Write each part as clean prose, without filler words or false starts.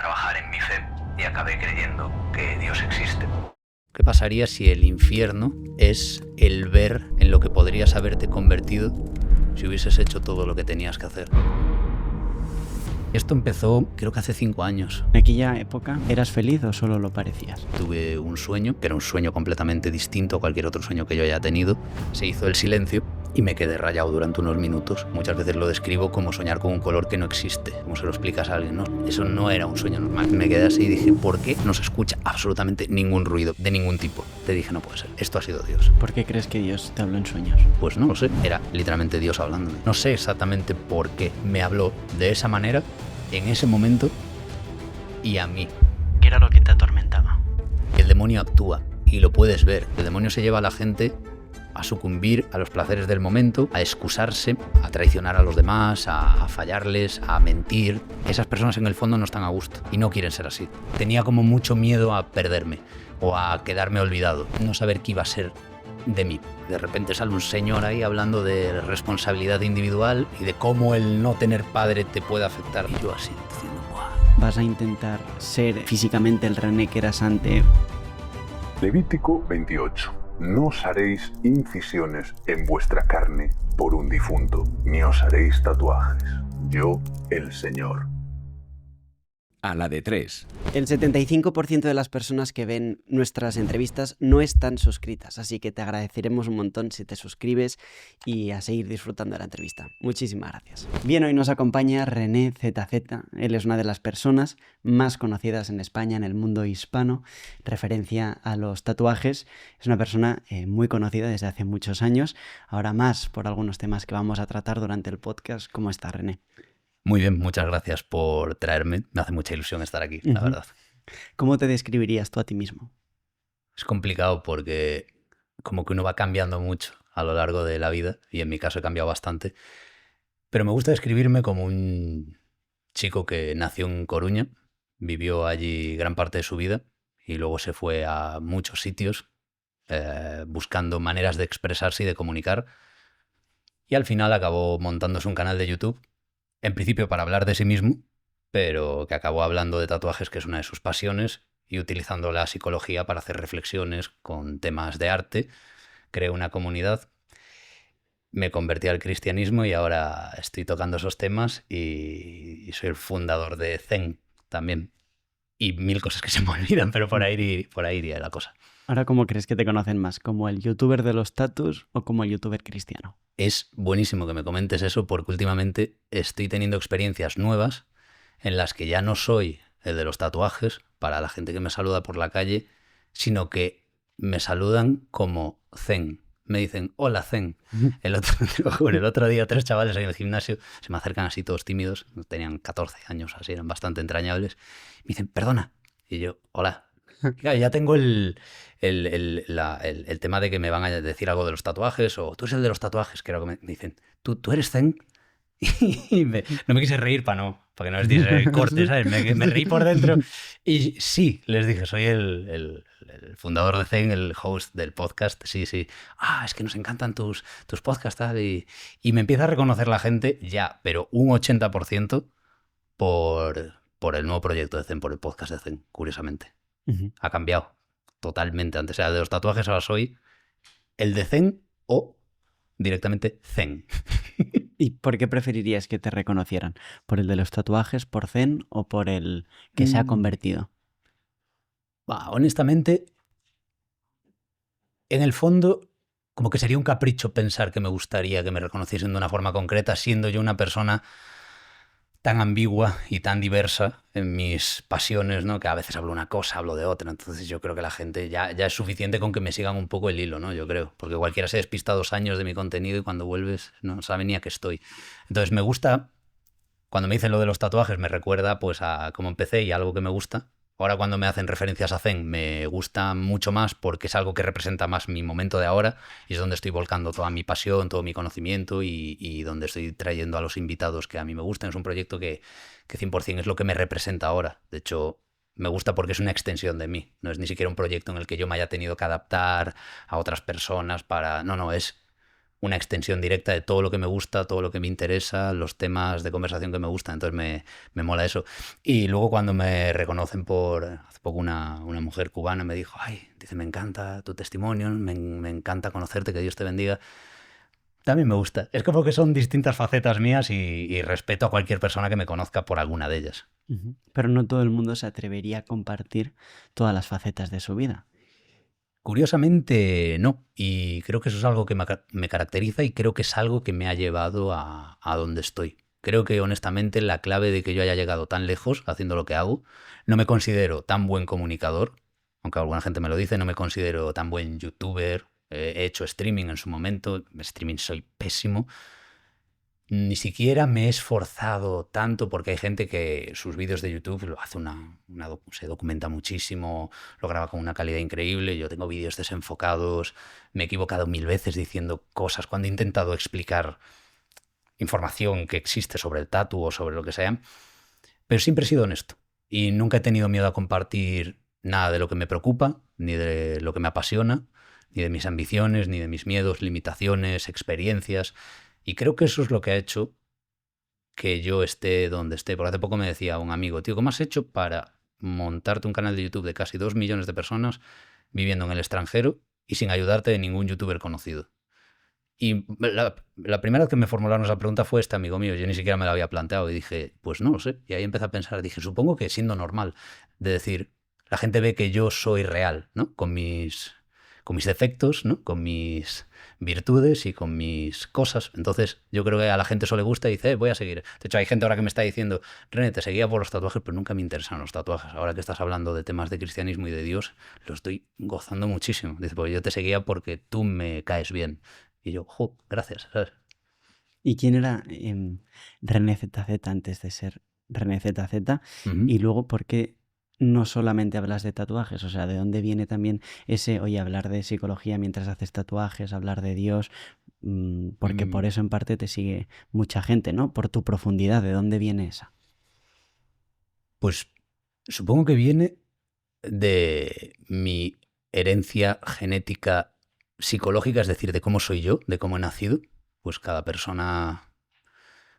trabajar en mi fe y acabé creyendo que Dios existe. ¿Qué pasaría si el infierno es el ver en lo que podrías haberte convertido si hubieses hecho todo lo que tenías que hacer? Esto empezó, creo que hace 5 años. ¿En aquella época eras feliz o solo lo parecías? Tuve un sueño, que era un sueño completamente distinto a cualquier otro sueño que yo haya tenido. Se hizo el silencio y me quedé rayado durante unos minutos. Muchas veces lo describo como soñar con un color que no existe. Como se lo explicas a alguien, ¿no? Eso no era un sueño normal. Me quedé así y dije, ¿por qué no se escucha absolutamente ningún ruido de ningún tipo? Te dije, no puede ser. Esto ha sido Dios. ¿Por qué crees que Dios te habló en sueños? Pues no lo sé. Era literalmente Dios hablándome. No sé exactamente por qué me habló de esa manera, en ese momento, y a mí. ¿Qué era lo que te atormentaba? El demonio actúa y lo puedes ver. El demonio se lleva a la gente a sucumbir a los placeres del momento, a excusarse, a traicionar a los demás, a fallarles, a mentir. Esas personas en el fondo no están a gusto y no quieren ser así. Tenía como mucho miedo a perderme o a quedarme olvidado, no saber qué iba a ser de mí. De repente sale un señor ahí hablando de responsabilidad individual y de cómo el no tener padre te puede afectar. Y yo así, diciendo, ¡buah! ¿Vas a intentar ser físicamente el René que eras antes? Levítico 28. No os haréis incisiones en vuestra carne por un difunto, ni os haréis tatuajes. Yo, el Señor. A la de 3. El 75% de las personas que ven nuestras entrevistas no están suscritas, así que te agradeceremos un montón si te suscribes y a seguir disfrutando de la entrevista. Muchísimas gracias. Bien, hoy nos acompaña René ZZ. Él es una de las personas más conocidas en España, en el mundo hispano, referencia a los tatuajes. Es una persona muy conocida desde hace muchos años, ahora más por algunos temas que vamos a tratar durante el podcast. ¿Cómo está, René? Muy bien, muchas gracias por traerme. Me hace mucha ilusión estar aquí, la verdad. ¿Cómo te describirías tú a ti mismo? Es complicado porque como que uno va cambiando mucho a lo largo de la vida y en mi caso he cambiado bastante. Pero me gusta describirme como un chico que nació en Coruña, vivió allí gran parte de su vida y luego se fue a muchos sitios buscando maneras de expresarse y de comunicar. Y al final acabó montándose un canal de YouTube, en principio para hablar de sí mismo, pero que acabó hablando de tatuajes, que es una de sus pasiones, y utilizando la psicología para hacer reflexiones con temas de arte. Creé una comunidad, me convertí al cristianismo y ahora estoy tocando esos temas y soy el fundador de Zen también. Y 1000 cosas que se me olvidan, pero por ahí iría la cosa. Ahora, ¿cómo crees que te conocen más? ¿Como el youtuber de los tatus o como el youtuber cristiano? Es buenísimo que me comentes eso porque últimamente estoy teniendo experiencias nuevas en las que ya no soy el de los tatuajes para la gente que me saluda por la calle, sino que me saludan como Zen. Me dicen, hola Zen. El otro día 3 chavales ahí en el gimnasio se me acercan así todos tímidos, tenían 14 años, así eran bastante entrañables. Me dicen, perdona. Y yo, hola. Claro, ya tengo el tema de que me van a decir algo de los tatuajes, o tú eres el de los tatuajes, creo que me dicen, ¿tú eres Zen? Y no me quise reír para que no les diese corte, ¿sabes? Me reí por dentro. Y sí, les dije, soy el fundador de Zen, el host del podcast. Sí. Es que nos encantan tus podcasts, tal. Y me empieza a reconocer la gente ya, pero un 80% por el nuevo proyecto de Zen, por el podcast de Zen, curiosamente. Ha cambiado totalmente. Antes era de los tatuajes, ahora soy el de Zen o directamente Zen. ¿Y por qué preferirías que te reconocieran? ¿Por el de los tatuajes, por Zen o por el que se ha convertido? Honestamente, en el fondo, como que sería un capricho pensar que me gustaría que me reconociesen de una forma concreta, siendo yo una persona tan ambigua y tan diversa en mis pasiones, ¿no? Que a veces hablo una cosa, hablo de otra. Entonces yo creo que la gente ya es suficiente con que me sigan un poco el hilo, ¿no? Yo creo. Porque cualquiera se despista 2 años de mi contenido y cuando vuelves no sabe ni a qué estoy. Entonces me gusta, cuando me dicen lo de los tatuajes, me recuerda pues a cómo empecé y a algo que me gusta. Ahora cuando me hacen referencias a Zen me gusta mucho más porque es algo que representa más mi momento de ahora y es donde estoy volcando toda mi pasión, todo mi conocimiento y donde estoy trayendo a los invitados que a mí me gustan. Es un proyecto que 100% es lo que me representa ahora. De hecho, me gusta porque es una extensión de mí. No es ni siquiera un proyecto en el que yo me haya tenido que adaptar a otras personas para... No, es una extensión directa de todo lo que me gusta, todo lo que me interesa, los temas de conversación que me gustan, entonces me mola eso. Y luego cuando me reconocen hace poco una mujer cubana me dijo, ay, dice, me encanta tu testimonio, me encanta conocerte, que Dios te bendiga. También me gusta. Es como que son distintas facetas mías y respeto a cualquier persona que me conozca por alguna de ellas. Pero no todo el mundo se atrevería a compartir todas las facetas de su vida. Curiosamente, no. Y creo que eso es algo que me caracteriza y creo que es algo que me ha llevado a donde estoy. Creo que, honestamente, la clave de que yo haya llegado tan lejos haciendo lo que hago, no me considero tan buen comunicador, aunque alguna gente me lo dice, no me considero tan buen youtuber, he hecho streaming en su momento, streaming soy pésimo. Ni siquiera me he esforzado tanto porque hay gente que sus vídeos de YouTube lo hace se documenta muchísimo, lo graba con una calidad increíble. Yo tengo vídeos desenfocados, me he equivocado 1000 veces diciendo cosas cuando he intentado explicar información que existe sobre el tatu o sobre lo que sea, pero siempre he sido honesto y nunca he tenido miedo a compartir nada de lo que me preocupa, ni de lo que me apasiona, ni de mis ambiciones, ni de mis miedos, limitaciones, experiencias. Y creo que eso es lo que ha hecho que yo esté donde esté. Porque hace poco me decía un amigo, tío, ¿cómo has hecho para montarte un canal de YouTube de casi 2 millones de personas viviendo en el extranjero y sin ayudarte de ningún youtuber conocido? Y la primera vez que me formularon esa pregunta fue este amigo mío. Yo ni siquiera me la había planteado y dije, pues no lo sé. Y ahí empecé a pensar, dije, supongo que siendo normal, de decir, la gente ve que yo soy real, ¿no? Con mis defectos, ¿no? Con mis virtudes y con mis cosas. Entonces yo creo que a la gente eso le gusta y dice, voy a seguir. De hecho, hay gente ahora que me está diciendo, René, te seguía por los tatuajes, pero nunca me interesan los tatuajes. Ahora que estás hablando de temas de cristianismo y de Dios, lo estoy gozando muchísimo. Dice, pues yo te seguía porque tú me caes bien. Y yo, gracias, ¿sabes? ¿Y quién era René ZZ antes de ser René ZZ? Y luego, ¿por qué no solamente hablas de tatuajes? O sea, ¿de dónde viene también ese, oye, hablar de psicología mientras haces tatuajes, hablar de Dios? Porque por eso en parte te sigue mucha gente, ¿no? Por tu profundidad, ¿de dónde viene esa? Pues supongo que viene de mi herencia genética psicológica, es decir, de cómo soy yo, de cómo he nacido. Pues cada persona,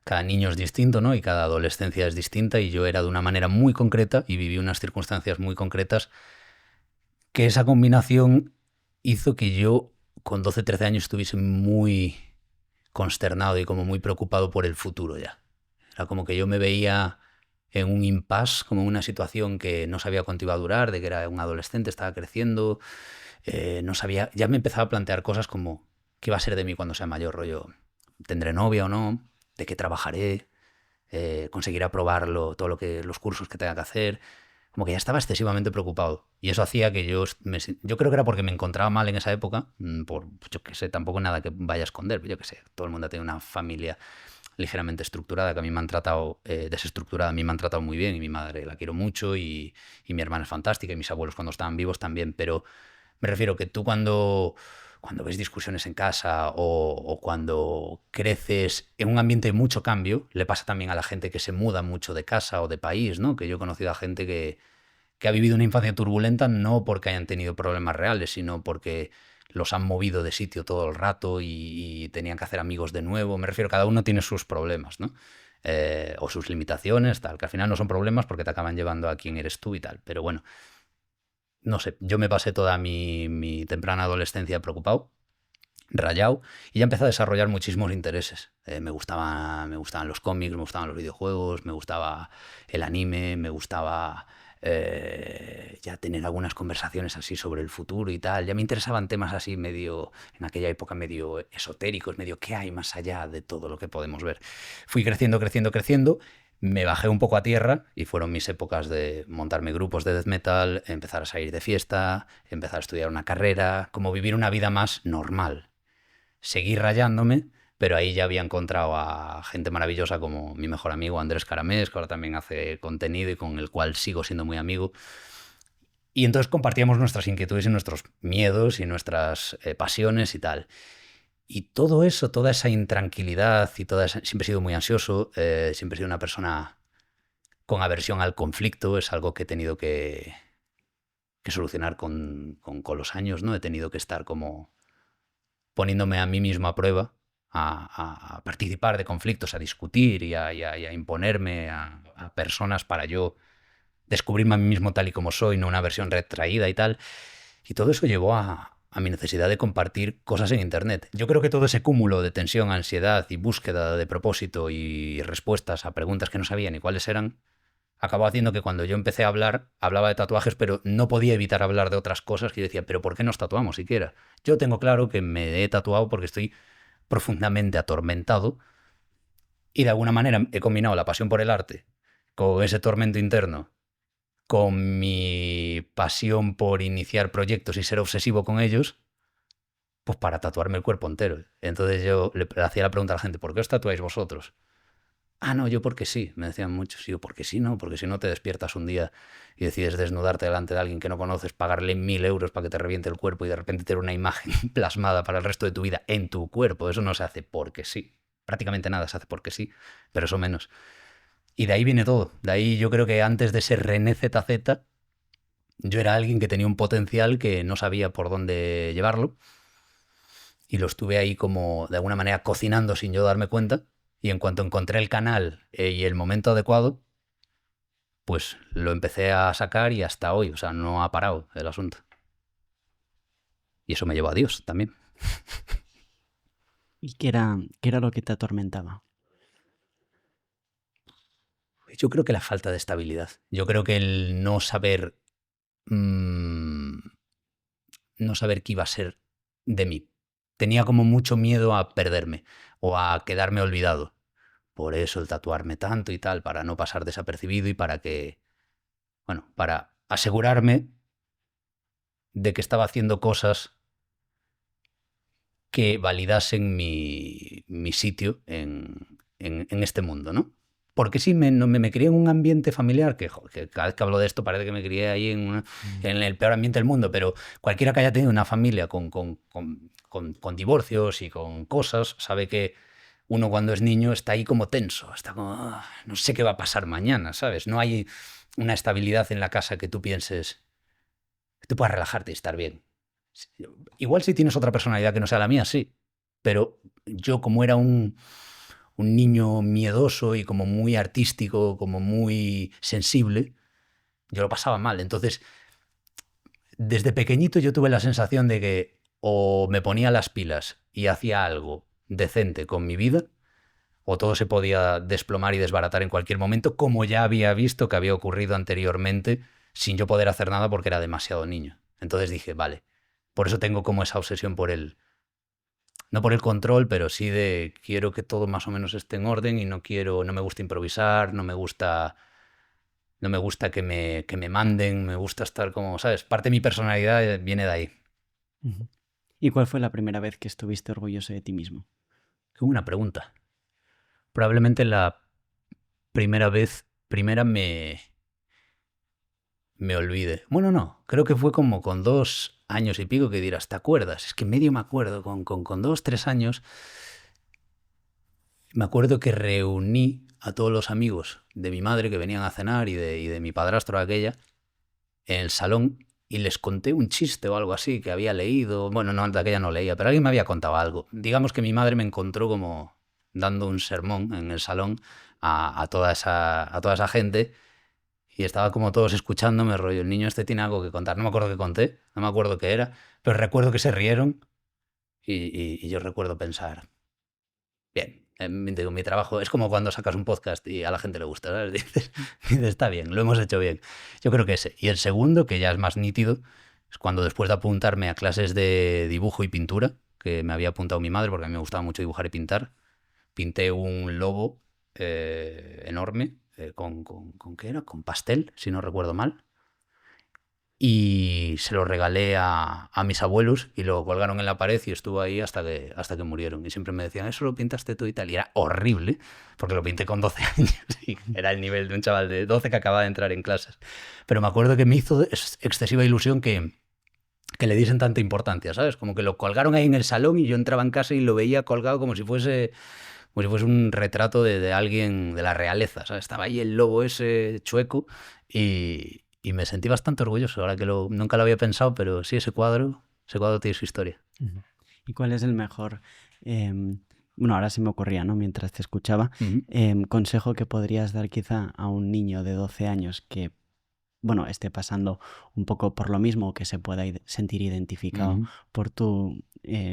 cada niño es distinto, ¿no? Y cada adolescencia es distinta y yo era de una manera muy concreta y viví unas circunstancias muy concretas que esa combinación hizo que yo con 12, 13 años estuviese muy consternado y como muy preocupado por el futuro ya. Era como que yo me veía en un impasse, como en una situación que no sabía cuánto iba a durar, de que era un adolescente, estaba creciendo, no sabía, ya me empezaba a plantear cosas como qué va a ser de mí cuando sea mayor, rollo, ¿tendré novia o no? ¿De qué trabajaré? ¿Conseguiré aprobarlo, los cursos que tenga que hacer? Como que ya estaba excesivamente preocupado. Y eso hacía que yo creo que era porque me encontraba mal en esa época, yo qué sé, tampoco nada que vaya a esconder, yo qué sé, todo el mundo tiene una familia ligeramente estructurada, que a mí me han tratado, desestructurada, a mí me han tratado muy bien, y mi madre la quiero mucho, y mi hermana es fantástica, y mis abuelos cuando estaban vivos también, pero me refiero que tú cuando ves discusiones en casa o cuando creces en un ambiente de mucho cambio, le pasa también a la gente que se muda mucho de casa o de país, ¿no? Que yo he conocido a gente que ha vivido una infancia turbulenta no porque hayan tenido problemas reales, sino porque los han movido de sitio todo el rato y tenían que hacer amigos de nuevo. Me refiero, cada uno tiene sus problemas, ¿no? O sus limitaciones, tal, que al final no son problemas porque te acaban llevando a quién eres tú y tal. Pero bueno, no sé, yo me pasé toda mi temprana adolescencia preocupado, rayado, y ya empecé a desarrollar muchísimos intereses. Me gustaban los cómics, me gustaban los videojuegos, me gustaba el anime, me gustaba ya tener algunas conversaciones así sobre el futuro y tal. Ya me interesaban temas así medio, en aquella época medio esotéricos, medio qué hay más allá de todo lo que podemos ver. Fui creciendo, me bajé un poco a tierra y fueron mis épocas de montarme grupos de death metal, empezar a salir de fiesta, empezar a estudiar una carrera, como vivir una vida más normal. Seguí rayándome, pero ahí ya había encontrado a gente maravillosa como mi mejor amigo Andrés Caramés, que ahora también hace contenido y con el cual sigo siendo muy amigo. Y entonces compartíamos nuestras inquietudes y nuestros miedos y nuestras pasiones y tal. Y todo eso, toda esa intranquilidad y siempre he sido muy ansioso, siempre he sido una persona con aversión al conflicto, es algo que he tenido que solucionar con los años, ¿no? He tenido que estar como poniéndome a mí mismo a prueba, a participar de conflictos, a discutir y a imponerme a personas para yo descubrirme a mí mismo tal y como soy, no una versión retraída y tal. Y todo eso llevó a mi necesidad de compartir cosas en Internet. Yo creo que todo ese cúmulo de tensión, ansiedad y búsqueda de propósito y respuestas a preguntas que no sabía ni cuáles eran, acabó haciendo que cuando yo empecé a hablar, hablaba de tatuajes, pero no podía evitar hablar de otras cosas. Que yo decía, ¿pero por qué nos tatuamos siquiera? Yo tengo claro que me he tatuado porque estoy profundamente atormentado y de alguna manera he combinado la pasión por el arte con ese tormento interno, con mi pasión por iniciar proyectos y ser obsesivo con ellos, pues para tatuarme el cuerpo entero. Entonces yo le hacía la pregunta a la gente, ¿por qué os tatuáis vosotros? Ah, no, yo porque sí, me decían muchos. Y yo, porque sí, no, porque si no te despiertas un día y decides desnudarte delante de alguien que no conoces, pagarle 1.000 euros para que te reviente el cuerpo y de repente tener una imagen plasmada para el resto de tu vida en tu cuerpo. Eso no se hace porque sí. Prácticamente nada se hace porque sí, pero eso menos. Y de ahí viene todo. De ahí yo creo que antes de ser René ZZ, yo era alguien que tenía un potencial que no sabía por dónde llevarlo. Y lo estuve ahí como de alguna manera cocinando sin yo darme cuenta. Y en cuanto encontré el canal y el momento adecuado, pues lo empecé a sacar y hasta hoy, o sea, no ha parado el asunto. Y eso me llevó a Dios también. ¿Y qué era lo que te atormentaba? Yo creo que la falta de estabilidad. Yo creo que el no saber qué iba a ser de mí. Tenía como mucho miedo a perderme o a quedarme olvidado. Por eso el tatuarme tanto y tal, para no pasar desapercibido y para asegurarme de que estaba haciendo cosas que validasen mi sitio en este mundo, ¿no? Porque sí, me crié en un ambiente familiar que cada vez que hablo de esto parece que me crié ahí en el peor ambiente del mundo, pero cualquiera que haya tenido una familia con divorcios y con cosas sabe que uno cuando es niño está ahí como tenso, está como, no sé qué va a pasar mañana, ¿sabes? No hay una estabilidad en la casa que tú pienses, que tú puedas relajarte y estar bien. Igual si tienes otra personalidad que no sea la mía, sí, pero yo como era un niño miedoso y como muy artístico, como muy sensible, yo lo pasaba mal. Entonces, desde pequeñito yo tuve la sensación de que o me ponía las pilas y hacía algo decente con mi vida, o todo se podía desplomar y desbaratar en cualquier momento, como ya había visto que había ocurrido anteriormente, sin yo poder hacer nada porque era demasiado niño. Entonces dije, vale, por eso tengo como esa obsesión por no por el control, pero sí de quiero que todo más o menos esté en orden y no me gusta improvisar, no me gusta que me manden, me gusta estar como, ¿sabes? Parte de mi personalidad viene de ahí. Uh-huh. ¿Y cuál fue la primera vez que estuviste orgulloso de ti mismo? Qué buena pregunta. Probablemente la primera me olvide. Bueno, no, creo que fue como con 2 años y pico que dirás, ¿te acuerdas? Es que medio me acuerdo, con 2, 3 años, me acuerdo que reuní a todos los amigos de mi madre que venían a cenar y de mi padrastro aquella en el salón y les conté un chiste o algo así que había leído. Bueno, no, de aquella no leía, pero alguien me había contado algo. Digamos que mi madre me encontró como dando un sermón en el salón a toda esa gente y estaba como todos escuchándome, rollo, el niño este tiene algo que contar. No me acuerdo qué conté, no me acuerdo qué era, pero recuerdo que se rieron y yo recuerdo pensar, bien, digo, mi trabajo es como cuando sacas un podcast y a la gente le gusta, ¿sabes? Dices, está bien, lo hemos hecho bien. Yo creo que ese. Y el segundo, que ya es más nítido, es cuando después de apuntarme a clases de dibujo y pintura, que me había apuntado mi madre porque a mí me gustaba mucho dibujar y pintar, pinté un lobo enorme, ¿con qué era? Con pastel, si no recuerdo mal. Y se lo regalé a mis abuelos y lo colgaron en la pared y estuvo ahí hasta que murieron. Y siempre me decían, eso lo pintaste tú y tal. Y era horrible, porque lo pinté con 12 años y era el nivel de un chaval de 12 que acababa de entrar en clases. Pero me acuerdo que me hizo excesiva ilusión que le diesen tanta importancia, ¿sabes? Como que lo colgaron ahí en el salón y yo entraba en casa y lo veía colgado como si fuese un retrato de alguien de la realeza, ¿sabes? Estaba ahí el lobo ese chueco y me sentí bastante orgulloso, ahora que nunca lo había pensado, pero sí, ese cuadro tiene su historia. Uh-huh. ¿Y cuál es el mejor, bueno, ahora se me ocurría, ¿no? Mientras te escuchaba, consejo que podrías dar quizá a un niño de 12 años que, bueno, esté pasando un poco por lo mismo o que se pueda sentir identificado por tu,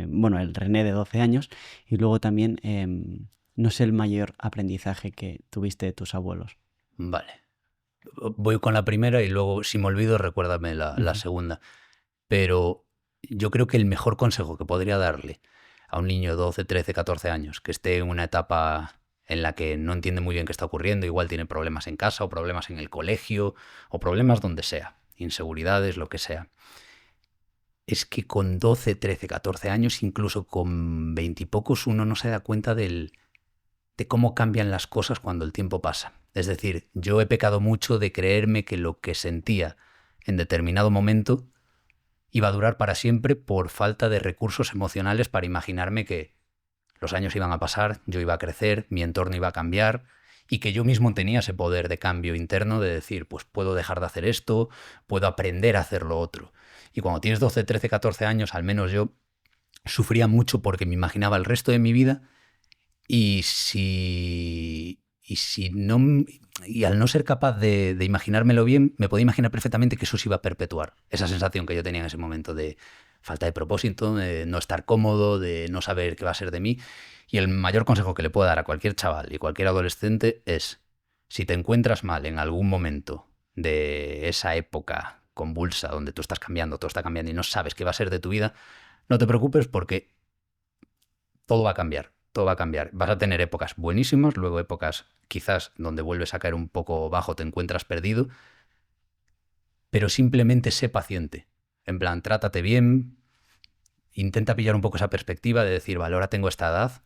bueno, el René de 12 años y luego también, no sé, el mayor aprendizaje que tuviste de tus abuelos? Vale. Voy con la primera y luego, si me olvido, recuérdame la segunda. Pero yo creo que el mejor consejo que podría darle a un niño de 12, 13, 14 años que esté en una etapa en la que no entiende muy bien qué está ocurriendo, igual tiene problemas en casa o problemas en el colegio o problemas donde sea, inseguridades, lo que sea, es que con 12, 13, 14 años, incluso con 20 y pocos, uno no se da cuenta de cómo cambian las cosas cuando el tiempo pasa. Es decir, yo he pecado mucho de creerme que lo que sentía en determinado momento iba a durar para siempre por falta de recursos emocionales para imaginarme que los años iban a pasar, yo iba a crecer, mi entorno iba a cambiar y que yo mismo tenía ese poder de cambio interno de decir, pues puedo dejar de hacer esto, puedo aprender a hacer lo otro. Y cuando tienes 12, 13, 14 años, al menos yo sufría mucho porque me imaginaba el resto de mi vida y al no ser capaz de imaginármelo bien, me podía imaginar perfectamente que eso se iba a perpetuar. Esa sensación que yo tenía en ese momento de falta de propósito, de no estar cómodo, de no saber qué va a ser de mí. Y el mayor consejo que le puedo dar a cualquier chaval y cualquier adolescente es, si te encuentras mal en algún momento de esa época convulsa donde tú estás cambiando, todo está cambiando y no sabes qué va a ser de tu vida, no te preocupes porque todo va a cambiar. Todo va a cambiar. Vas a tener épocas buenísimas, luego épocas quizás donde vuelves a caer un poco bajo, te encuentras perdido, pero simplemente sé paciente. En plan, trátate bien, intenta pillar un poco esa perspectiva de decir, vale, ahora tengo esta edad,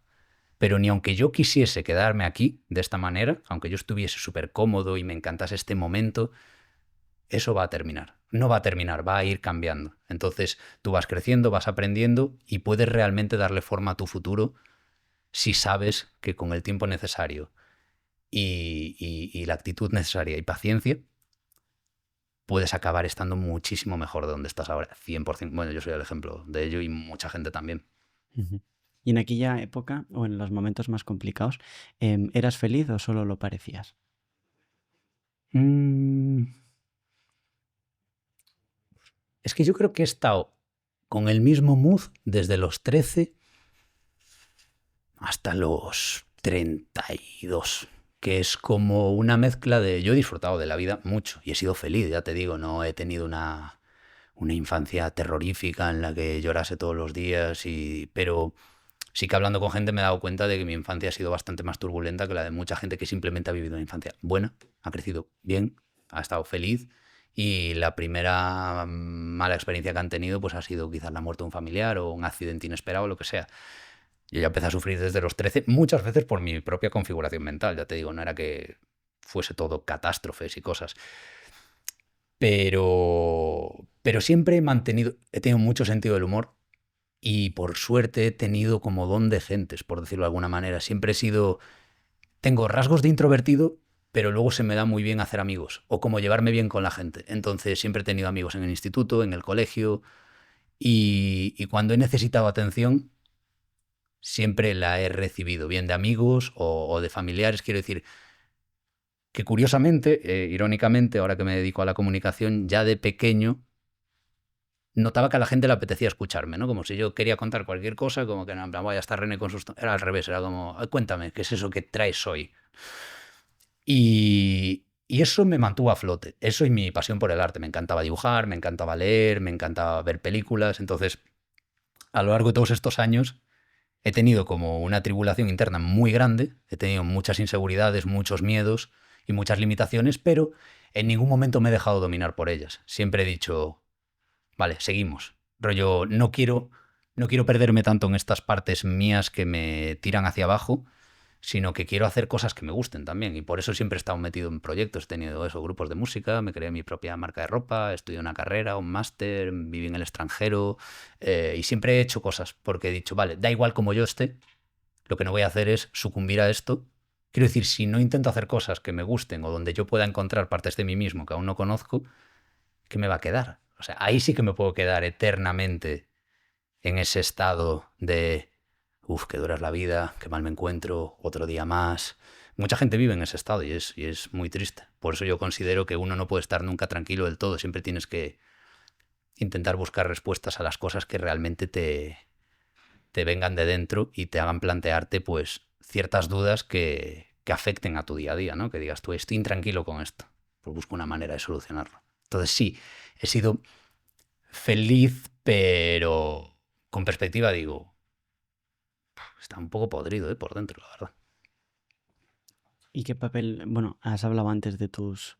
pero ni aunque yo quisiese quedarme aquí de esta manera, aunque yo estuviese súper cómodo y me encantase este momento, eso va a terminar. No va a terminar, va a ir cambiando. Entonces tú vas creciendo, vas aprendiendo y puedes realmente darle forma a tu futuro si sabes que con el tiempo necesario y la actitud necesaria y paciencia, puedes acabar estando muchísimo mejor de donde estás ahora, 100%. Bueno, yo soy el ejemplo de ello y mucha gente también. ¿Y en aquella época o en los momentos más complicados, eras feliz o solo lo parecías? Es que yo creo que he estado con el mismo mood desde los 13 hasta los 32, que es como una mezcla de... Yo he disfrutado de la vida mucho y he sido feliz, ya te digo, no he tenido una infancia terrorífica en la que llorase todos los días, pero sí que hablando con gente me he dado cuenta de que mi infancia ha sido bastante más turbulenta que la de mucha gente que simplemente ha vivido una infancia buena, ha crecido bien, ha estado feliz. Y la primera mala experiencia que han tenido pues ha sido quizás la muerte de un familiar o un accidente inesperado o lo que sea. Yo ya empecé a sufrir desde los 13, muchas veces por mi propia configuración mental, ya te digo, no era que fuese todo catástrofes y cosas. Pero siempre he tenido mucho sentido del humor y por suerte he tenido como don de gentes, por decirlo de alguna manera. Tengo rasgos de introvertido, pero luego se me da muy bien hacer amigos o como llevarme bien con la gente. Entonces siempre he tenido amigos en el instituto, en el colegio y cuando he necesitado atención siempre la he recibido, bien de amigos o de familiares. Quiero decir que curiosamente, irónicamente, ahora que me dedico a la comunicación, ya de pequeño notaba que a la gente le apetecía escucharme, ¿no? Como si yo quería contar cualquier cosa, como que no, en plan, vaya a estar René con sus... Era al revés, era como, cuéntame, ¿qué es eso que traes hoy? Y eso me mantuvo a flote. Eso y mi pasión por el arte. Me encantaba dibujar, me encantaba leer, me encantaba ver películas. Entonces, a lo largo de todos estos años, he tenido como una tribulación interna muy grande. He tenido muchas inseguridades, muchos miedos y muchas limitaciones, pero en ningún momento me he dejado dominar por ellas. Siempre he dicho, vale, seguimos. Rollo, no quiero perderme tanto en estas partes mías que me tiran hacia abajo, sino que quiero hacer cosas que me gusten también. Y por eso siempre he estado metido en proyectos. He tenido grupos de música, me creé mi propia marca de ropa, estudié una carrera, un máster, viví en el extranjero y siempre he hecho cosas porque he dicho, vale, da igual como yo esté, lo que no voy a hacer es sucumbir a esto. Quiero decir, si no intento hacer cosas que me gusten o donde yo pueda encontrar partes de mí mismo que aún no conozco, ¿qué me va a quedar? O sea, ahí sí que me puedo quedar eternamente en ese estado de, qué dura es la vida, qué mal me encuentro, otro día más. Mucha gente vive en ese estado y es muy triste. Por eso yo considero que uno no puede estar nunca tranquilo del todo. Siempre tienes que intentar buscar respuestas a las cosas que realmente te vengan de dentro y te hagan plantearte pues ciertas dudas que afecten a tu día a día, ¿no? Que digas tú, estoy intranquilo con esto, pues busco una manera de solucionarlo. Entonces sí, he sido feliz, pero con perspectiva digo, está un poco podrido por dentro, la verdad. ¿Y qué papel, bueno, has hablado antes de tus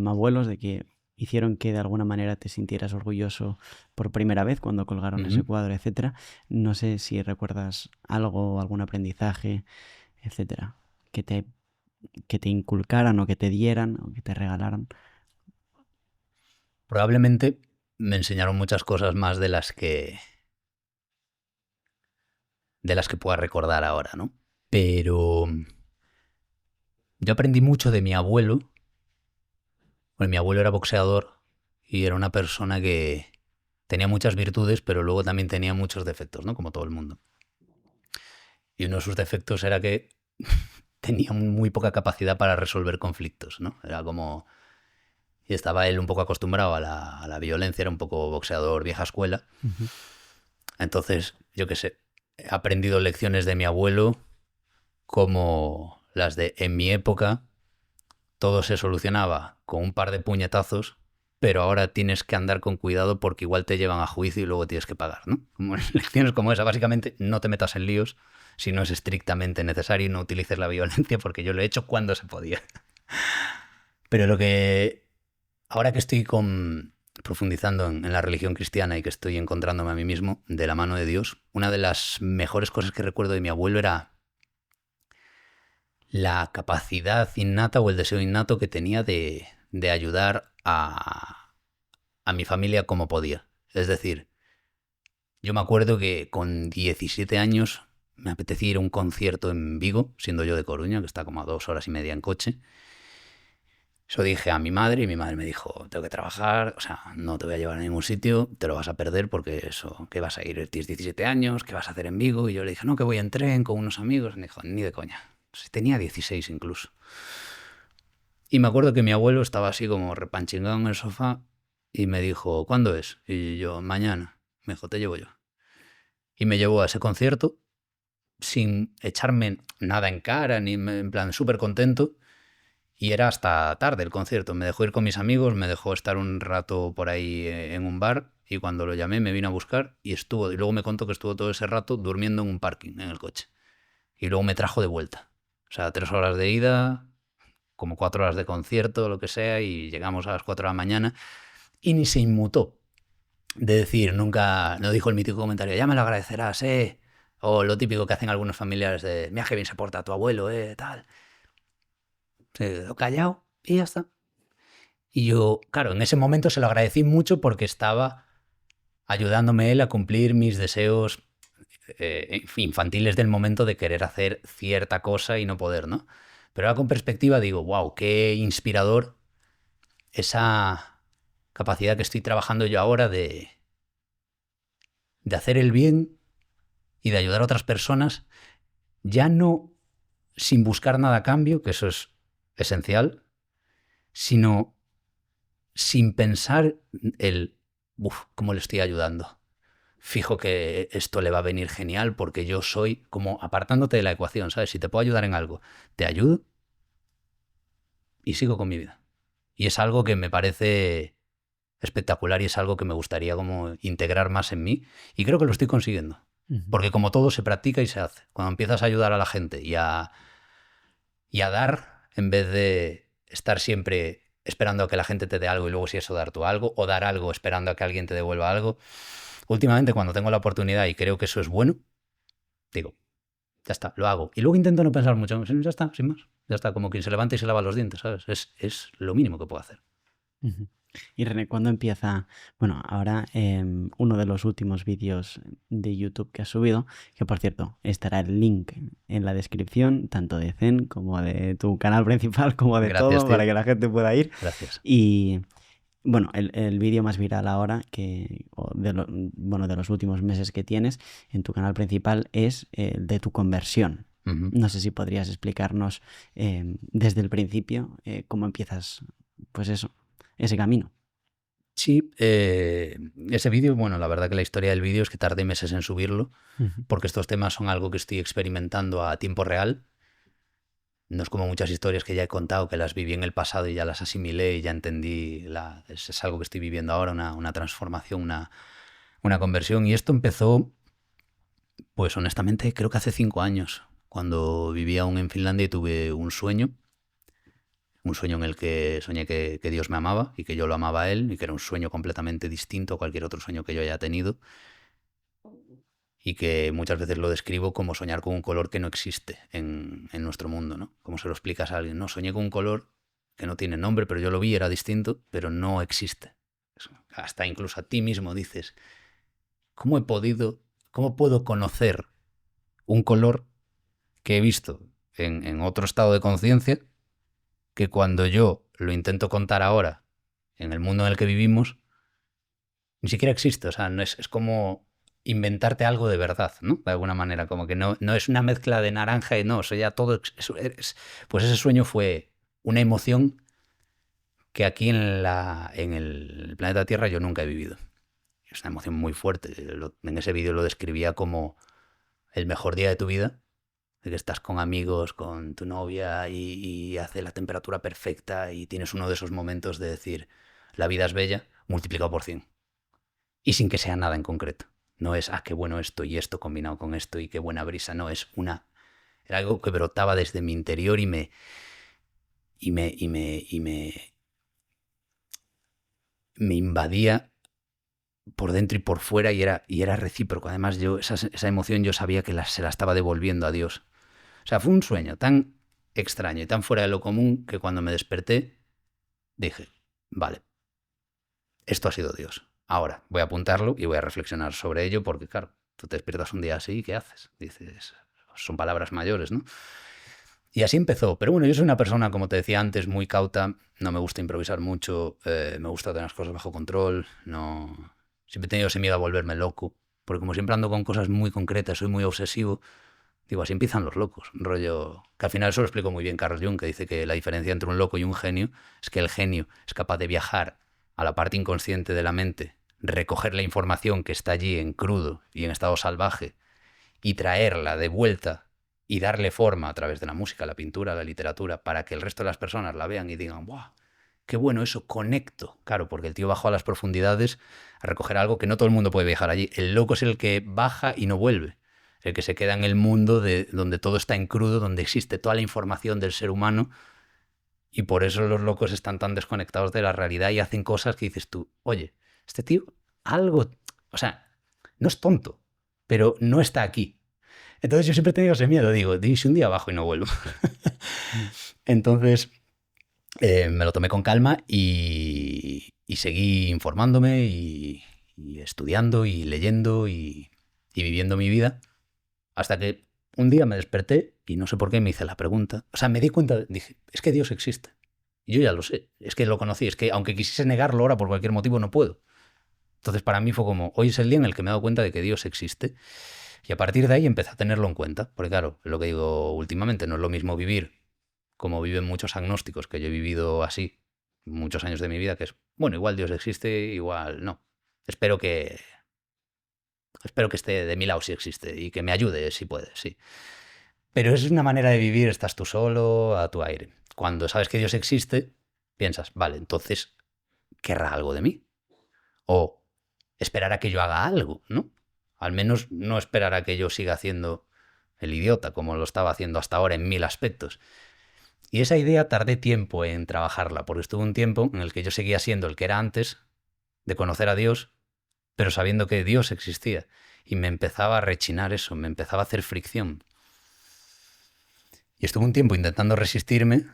abuelos, de que hicieron que de alguna manera te sintieras orgulloso por primera vez cuando colgaron ese cuadro, etcétera? No sé si recuerdas algo, algún aprendizaje, etcétera, que te inculcaran o que te dieran o que te regalaran. Probablemente me enseñaron muchas cosas más de las que pueda recordar ahora, ¿no? Pero yo aprendí mucho de mi abuelo. Bueno, mi abuelo era boxeador y era una persona que tenía muchas virtudes, pero luego también tenía muchos defectos, ¿no? Como todo el mundo. Y uno de sus defectos era que tenía muy poca capacidad para resolver conflictos, ¿no? Era como... Y estaba él un poco acostumbrado a la violencia, era un poco boxeador vieja escuela. Entonces, yo qué sé, he aprendido lecciones de mi abuelo como las de en mi época todo se solucionaba con un par de puñetazos, pero ahora tienes que andar con cuidado porque igual te llevan a juicio y luego tienes que pagar, ¿no? Como lecciones como esa, básicamente no te metas en líos si no es estrictamente necesario y no utilices la violencia, porque yo lo he hecho cuando se podía. Pero lo que... Ahora que estoy profundizando en la religión cristiana y que estoy encontrándome a mí mismo de la mano de Dios, una de las mejores cosas que recuerdo de mi abuelo era la capacidad innata o el deseo innato que tenía de ayudar a mi familia como podía. Es decir, yo me acuerdo que con 17 años me apetecía ir a un concierto en Vigo, siendo yo de Coruña, que está como a 2 horas y media en coche. Eso dije a mi madre y mi madre me dijo, tengo que trabajar, o sea, no te voy a llevar a ningún sitio, te lo vas a perder porque eso, ¿qué vas a ir? Tienes 17 años, ¿qué vas a hacer en Vigo? Y yo le dije, no, que voy en tren con unos amigos. Y me dijo, ni de coña. Tenía 16 incluso. Y me acuerdo que mi abuelo estaba así como repanchingado en el sofá y me dijo, ¿cuándo es? Y yo, mañana. Me dijo, te llevo yo. Y me llevó a ese concierto sin echarme nada en cara, ni en plan súper contento. Y era hasta tarde el concierto. Me dejó ir con mis amigos, me dejó estar un rato por ahí en un bar y cuando lo llamé me vino a buscar y estuvo. Y luego me contó que estuvo todo ese rato durmiendo en un parking, en el coche. Y luego me trajo de vuelta. O sea, 3 horas de ida, como 4 horas de concierto, lo que sea, y llegamos a las 4 de la mañana y ni se inmutó. De decir, nunca, no dijo el mítico comentario, ya me lo agradecerás, o lo típico que hacen algunos familiares de, mira que bien se porta tu abuelo, tal. Se quedó callado y ya está. Y yo, claro, en ese momento se lo agradecí mucho porque estaba ayudándome él a cumplir mis deseos infantiles del momento de querer hacer cierta cosa y no poder, ¿no? Pero ahora con perspectiva digo, wow, qué inspirador esa capacidad que estoy trabajando yo ahora de hacer el bien y de ayudar a otras personas, ya no sin buscar nada a cambio, que eso es esencial, sino sin pensar cómo le estoy ayudando. Fijo que esto le va a venir genial porque yo soy como apartándote de la ecuación, ¿sabes? Si te puedo ayudar en algo, te ayudo y sigo con mi vida. Y es algo que me parece espectacular y es algo que me gustaría como integrar más en mí y creo que lo estoy consiguiendo. Porque como todo se practica y se hace. Cuando empiezas a ayudar a la gente y a dar, en vez de estar siempre esperando a que la gente te dé algo y luego si eso dar tú algo, o dar algo esperando a que alguien te devuelva algo. Últimamente cuando tengo la oportunidad y creo que eso es bueno, digo, ya está, lo hago. Y luego intento no pensar mucho, ya está, sin más. Ya está, como quien se levanta y se lava los dientes, ¿sabes? Es lo mínimo que puedo hacer. Y René, ¿cuándo empieza? Bueno, ahora uno de los últimos vídeos de YouTube que has subido, que por cierto, estará el link en la descripción, tanto de Zen como de tu canal principal, como de Gracias, todo, tío. para que la gente pueda ir. Gracias. Y Bueno, el vídeo más viral ahora, de los últimos meses que tienes en tu canal principal, es el de tu conversión. Ujú. No sé si podrías explicarnos desde el principio cómo empiezas, pues eso, ese camino. Sí, ese vídeo, bueno, la verdad que la historia del vídeo es que tardé meses en subirlo, porque estos temas son algo que estoy experimentando a tiempo real. No es como muchas historias que ya he contado, que las viví en el pasado y ya las asimilé y ya entendí. Es algo que estoy viviendo ahora, una transformación, una conversión. Y esto empezó, pues honestamente, creo que hace 5 años, cuando vivía aún en Finlandia y tuve un sueño en el que soñé que Dios me amaba y que yo lo amaba a Él, y que era un sueño completamente distinto a cualquier otro sueño que yo haya tenido, y que muchas veces lo describo como soñar con un color que no existe en nuestro mundo, ¿no? Como se lo explicas a alguien, no, soñé con un color que no tiene nombre, pero yo lo vi, era distinto, pero no existe. Hasta incluso a ti mismo dices, ¿cómo puedo conocer un color que he visto en otro estado de conciencia, que cuando yo lo intento contar ahora en el mundo en el que vivimos, ni siquiera existe? O sea, no es como inventarte algo de verdad, ¿no? De alguna manera, como que no es una mezcla de naranja y no, eso ya todo pues ese sueño fue una emoción que aquí en el planeta Tierra yo nunca he vivido. Es una emoción muy fuerte. En ese vídeo lo describía como el mejor día de tu vida, de que estás con amigos, con tu novia y hace la temperatura perfecta y tienes uno de esos momentos de decir, la vida es bella, multiplicado por 100. Y sin que sea nada en concreto. No es, qué bueno esto y esto combinado con esto y qué buena brisa. No, era algo que brotaba desde mi interior y me invadía por dentro y por fuera, y era recíproco. Además, esa emoción yo sabía que se la estaba devolviendo a Dios. O sea, fue un sueño tan extraño y tan fuera de lo común que cuando me desperté dije, vale, esto ha sido Dios. Ahora voy a apuntarlo y voy a reflexionar sobre ello, porque claro, tú te despiertas un día así y ¿qué haces? Dices, son palabras mayores, ¿no? Y así empezó. Pero bueno, yo soy una persona, como te decía antes, muy cauta. No me gusta improvisar mucho. Me gusta tener las cosas bajo control. No, siempre he tenido ese miedo a volverme loco. Porque como siempre ando con cosas muy concretas, soy muy obsesivo. Digo, así empiezan los locos. Un rollo que al final eso lo explico muy bien Carl Jung, que dice que la diferencia entre un loco y un genio es que el genio es capaz de viajar a la parte inconsciente de la mente, recoger la información que está allí en crudo y en estado salvaje y traerla de vuelta y darle forma a través de la música, la pintura, la literatura, para que el resto de las personas la vean y digan, ¡buah! Qué bueno eso, conecto. Claro, porque el tío bajó a las profundidades a recoger algo que no todo el mundo puede viajar allí. El loco es el que baja y no vuelve. El que se queda en el mundo donde todo está en crudo, donde existe toda la información del ser humano, y por eso los locos están tan desconectados de la realidad y hacen cosas que dices tú, oye, este tío, algo, o sea, no es tonto, pero no está aquí. Entonces yo siempre he tenido ese miedo, digo, si un día bajo y no vuelvo. Entonces me lo tomé con calma y seguí informándome y estudiando y leyendo y viviendo mi vida, hasta que un día me desperté y no sé por qué me hice la pregunta. O sea, me di cuenta, dije, es que Dios existe. Y yo ya lo sé, es que lo conocí, es que aunque quisiese negarlo ahora por cualquier motivo no puedo. Entonces para mí fue como, hoy es el día en el que me he dado cuenta de que Dios existe. Y a partir de ahí empecé a tenerlo en cuenta. Porque claro, lo que digo últimamente, no es lo mismo vivir como viven muchos agnósticos, que yo he vivido así muchos años de mi vida, que es, bueno, igual Dios existe, igual no. Espero que esté de mi lado si existe y que me ayude si puede, sí. Pero es una manera de vivir, estás tú solo, a tu aire. Cuando sabes que Dios existe, piensas, vale, entonces querrá algo de mí. O esperará que yo haga algo, ¿no? Al menos no esperará que yo siga haciendo el idiota, como lo estaba haciendo hasta ahora en 1000 aspectos. Y esa idea tardé tiempo en trabajarla, porque estuvo un tiempo en el que yo seguía siendo el que era antes de conocer a Dios, pero sabiendo que Dios existía. Y me empezaba a rechinar eso, me empezaba a hacer fricción. Y estuve un tiempo intentando resistirme,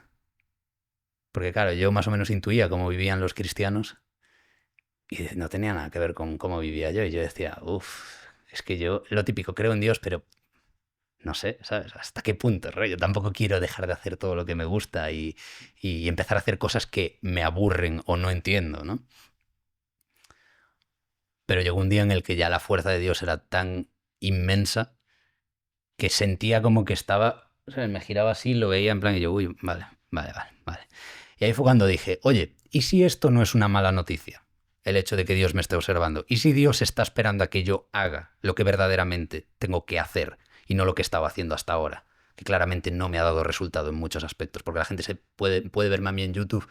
porque claro, yo más o menos intuía cómo vivían los cristianos y no tenía nada que ver con cómo vivía yo. Y yo decía, es que yo, lo típico, creo en Dios, pero no sé, ¿sabes? ¿Hasta qué punto, rollo? Tampoco quiero dejar de hacer todo lo que me gusta y empezar a hacer cosas que me aburren o no entiendo, ¿no? Pero llegó un día en el que ya la fuerza de Dios era tan inmensa que sentía como que estaba, o sea, me giraba así, lo veía en plan y yo, uy, vale. Y ahí fue cuando dije, oye, ¿y si esto no es una mala noticia? El hecho de que Dios me esté observando. ¿Y si Dios está esperando a que yo haga lo que verdaderamente tengo que hacer y no lo que estaba haciendo hasta ahora? Que claramente no me ha dado resultado en muchos aspectos, porque la gente se puede verme a mí en YouTube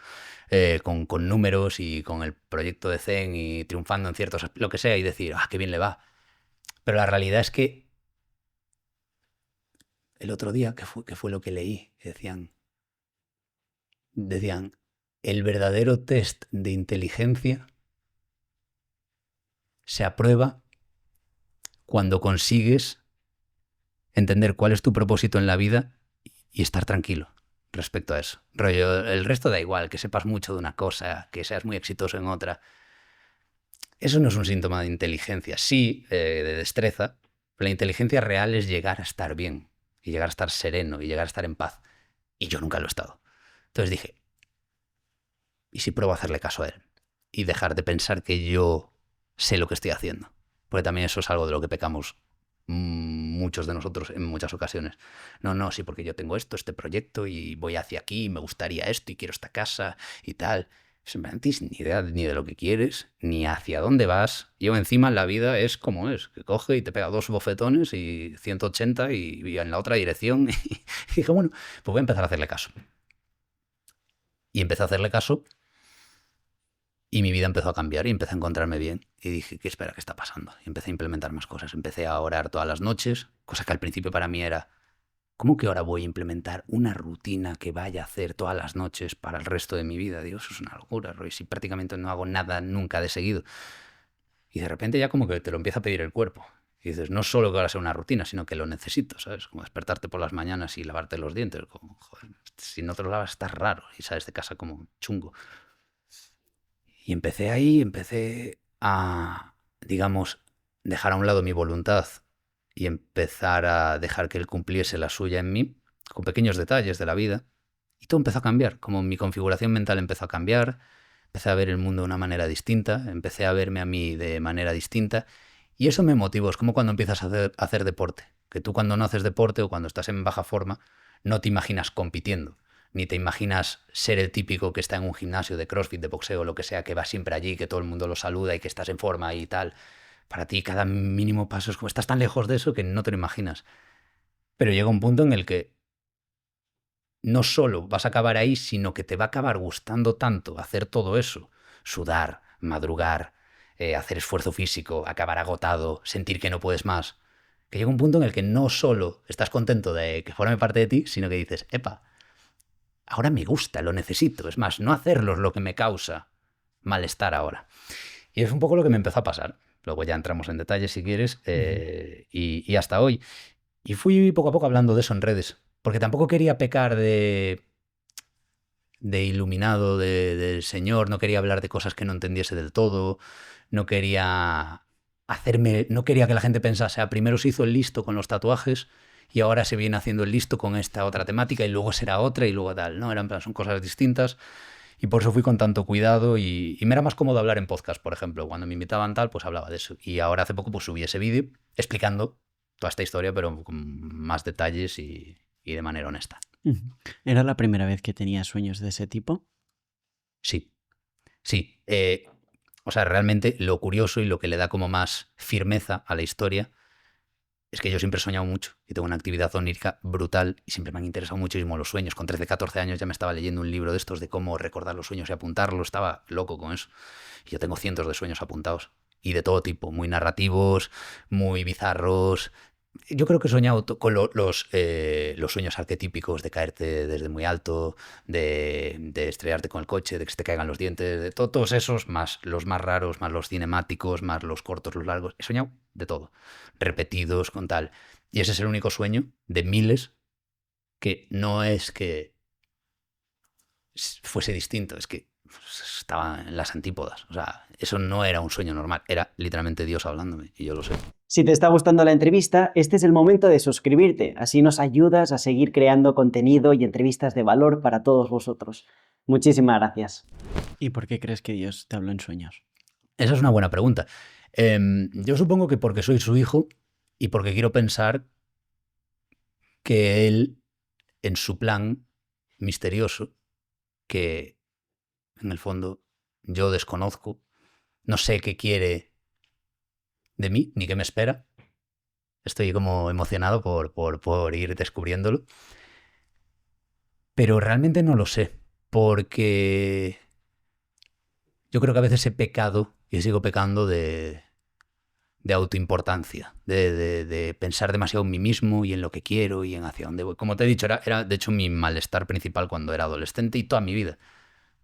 con números y con el proyecto de Zen y triunfando en ciertos lo que sea y decir, qué bien le va. Pero la realidad es que el otro día, ¿qué fue lo que leí? Decían, el verdadero test de inteligencia se aprueba cuando consigues entender cuál es tu propósito en la vida y estar tranquilo respecto a eso. Rollo, el resto da igual, que sepas mucho de una cosa, que seas muy exitoso en otra. Eso no es un síntoma de inteligencia, sí, de destreza. Pero la inteligencia real es llegar a estar bien, y llegar a estar sereno, y llegar a estar en paz. Y yo nunca lo he estado. Entonces dije, ¿y si pruebo a hacerle caso a él? Y dejar de pensar que yo sé lo que estoy haciendo. Porque también eso es algo de lo que pecamos muchos de nosotros en muchas ocasiones. No, sí, porque yo tengo este proyecto y voy hacia aquí, y me gustaría esto y quiero esta casa y tal. No tienes ni idea ni de lo que quieres, ni hacia dónde vas. Yo encima la vida es como es, que coge y te pega 2 bofetones y 180 y en la otra dirección. Y dije, bueno, pues voy a empezar a hacerle caso. Y empecé a hacerle caso y mi vida empezó a cambiar y empecé a encontrarme bien. Y dije, ¿qué espera? ¿Qué está pasando? Y empecé a implementar más cosas. Empecé a orar todas las noches, cosa que al principio para mí era, ¿cómo que ahora voy a implementar una rutina que vaya a hacer todas las noches para el resto de mi vida? Dios, eso es una locura, Roy. Si prácticamente no hago nada nunca de seguido. Y de repente ya como que te lo empieza a pedir el cuerpo. Y dices, no solo que ahora sea una rutina, sino que lo necesito, ¿sabes? Como despertarte por las mañanas y lavarte los dientes. Como, joder, si no te los lavas estás raro y sales de casa como chungo. Y empecé a, digamos, dejar a un lado mi voluntad y empezar a dejar que él cumpliese la suya en mí, con pequeños detalles de la vida. Y todo empezó a cambiar, como mi configuración mental empezó a cambiar, empecé a ver el mundo de una manera distinta, empecé a verme a mí de manera distinta. Y eso me motivó, es como cuando empiezas a hacer deporte, que tú cuando no haces deporte o cuando estás en baja forma, no te imaginas compitiendo. Ni te imaginas ser el típico que está en un gimnasio de CrossFit, de boxeo, lo que sea, que va siempre allí, que todo el mundo lo saluda y que estás en forma y tal. Para ti cada mínimo paso es como estás tan lejos de eso que no te lo imaginas. Pero llega un punto en el que no solo vas a acabar ahí, sino que te va a acabar gustando tanto hacer todo eso. Sudar, madrugar, hacer esfuerzo físico, acabar agotado, sentir que no puedes más. Que llega un punto en el que no solo estás contento de que forme parte de ti, sino que dices, epa, ahora me gusta, lo necesito. Es más, no hacerlo es lo que me causa malestar ahora. Y es un poco lo que me empezó a pasar. Luego ya entramos en detalles si quieres. Y hasta hoy. Y fui poco a poco hablando de eso en redes. Porque tampoco quería pecar de iluminado del Señor. No quería hablar de cosas que no entendiese del todo. No quería no quería que la gente pensase, primero se hizo el listo con los tatuajes y ahora se viene haciendo el listo con esta otra temática y luego será otra y luego tal. No, son cosas distintas y por eso fui con tanto cuidado y me era más cómodo hablar en podcast, por ejemplo. Cuando me invitaban tal, pues hablaba de eso. Y ahora hace poco pues subí ese vídeo explicando toda esta historia, pero con más detalles y de manera honesta. ¿Era la primera vez que tenías sueños de ese tipo? Sí. O sea, realmente lo curioso y lo que le da como más firmeza a la historia es que yo siempre he soñado mucho y tengo una actividad onírica brutal y siempre me han interesado muchísimo los sueños. Con 13, 14 años ya me estaba leyendo un libro de estos de cómo recordar los sueños y apuntarlos. Estaba loco con eso. Y yo tengo cientos de sueños apuntados y de todo tipo, muy narrativos, muy bizarros. Yo creo que he soñado con los sueños arquetípicos de caerte desde muy alto, de estrellarte con el coche, de que se te caigan los dientes, de todos esos, más los más raros, más los cinemáticos, más los cortos, los largos. He soñado de todo, repetidos, con tal. Y ese es el único sueño de miles que no es que fuese distinto, es que estaba en las antípodas. O sea, eso no era un sueño normal, era literalmente Dios hablándome, y yo lo sé. Si te está gustando la entrevista, este es el momento de suscribirte. Así nos ayudas a seguir creando contenido y entrevistas de valor para todos vosotros. Muchísimas gracias. ¿Y por qué crees que Dios te habló en sueños? Esa es una buena pregunta. Yo supongo que porque soy su hijo y porque quiero pensar que Él, en su plan misterioso, que en el fondo yo desconozco, no sé qué quiere de mí ni qué me espera. Estoy como emocionado por ir descubriéndolo. Pero realmente no lo sé, porque yo creo que a veces he pecado y sigo pecando de autoimportancia, de pensar demasiado en mí mismo y en lo que quiero y en hacia dónde voy. Como te he dicho, era de hecho mi malestar principal cuando era adolescente y toda mi vida.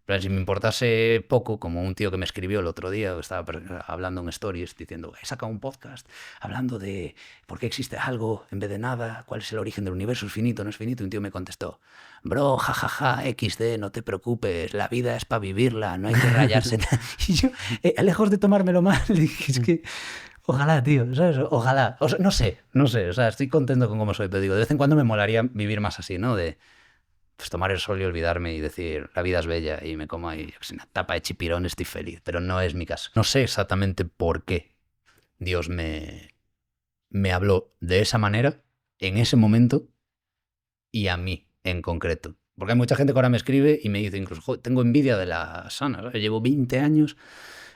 Pero si me importase poco, como un tío que me escribió el otro día, estaba hablando en Stories, diciendo, he sacado un podcast hablando de por qué existe algo en vez de nada, cuál es el origen del universo, es finito, no es finito. Y un tío me contestó, bro, jajaja, XD, no te preocupes, la vida es para vivirla, no hay que rayarse. Y yo, lejos de tomármelo mal, dije, es que ojalá, tío, ¿sabes? Ojalá. O sea, no sé, o sea, estoy contento con cómo soy, pero digo, de vez en cuando me molaría vivir más así, ¿no? De pues tomar el sol y olvidarme y decir, la vida es bella y me como ahí una tapa de chipirón, estoy feliz. Pero no es mi caso. No sé exactamente por qué Dios me habló de esa manera, en ese momento, y a mí en concreto. Porque hay mucha gente que ahora me escribe y me dice incluso, joder, tengo envidia de la sana, ¿sabes? Llevo 20 años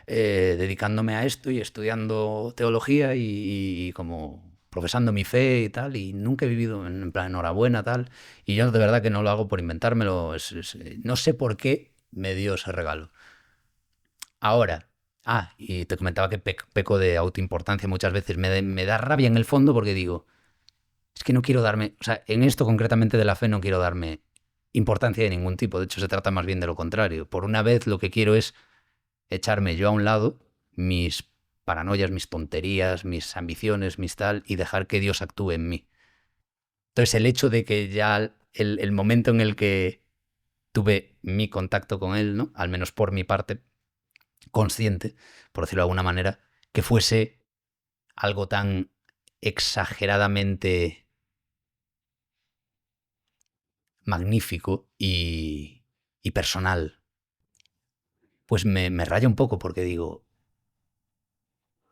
dedicándome a esto y estudiando teología y como profesando mi fe y tal, y nunca he vivido en plan enhorabuena, tal, y yo de verdad que no lo hago por inventármelo, no sé por qué me dio ese regalo. Ahora, y te comentaba que peco de autoimportancia muchas veces, me da rabia en el fondo porque digo, es que no quiero darme, o sea, en esto concretamente de la fe no quiero darme importancia de ningún tipo, de hecho se trata más bien de lo contrario. Por una vez lo que quiero es echarme yo a un lado mis paranoias, mis tonterías, mis ambiciones, mis tal, y dejar que Dios actúe en mí. Entonces el hecho de que ya el momento en el que tuve mi contacto con Él, ¿no? Al menos por mi parte, consciente, por decirlo de alguna manera, que fuese algo tan exageradamente magnífico y personal, pues me raya un poco porque digo,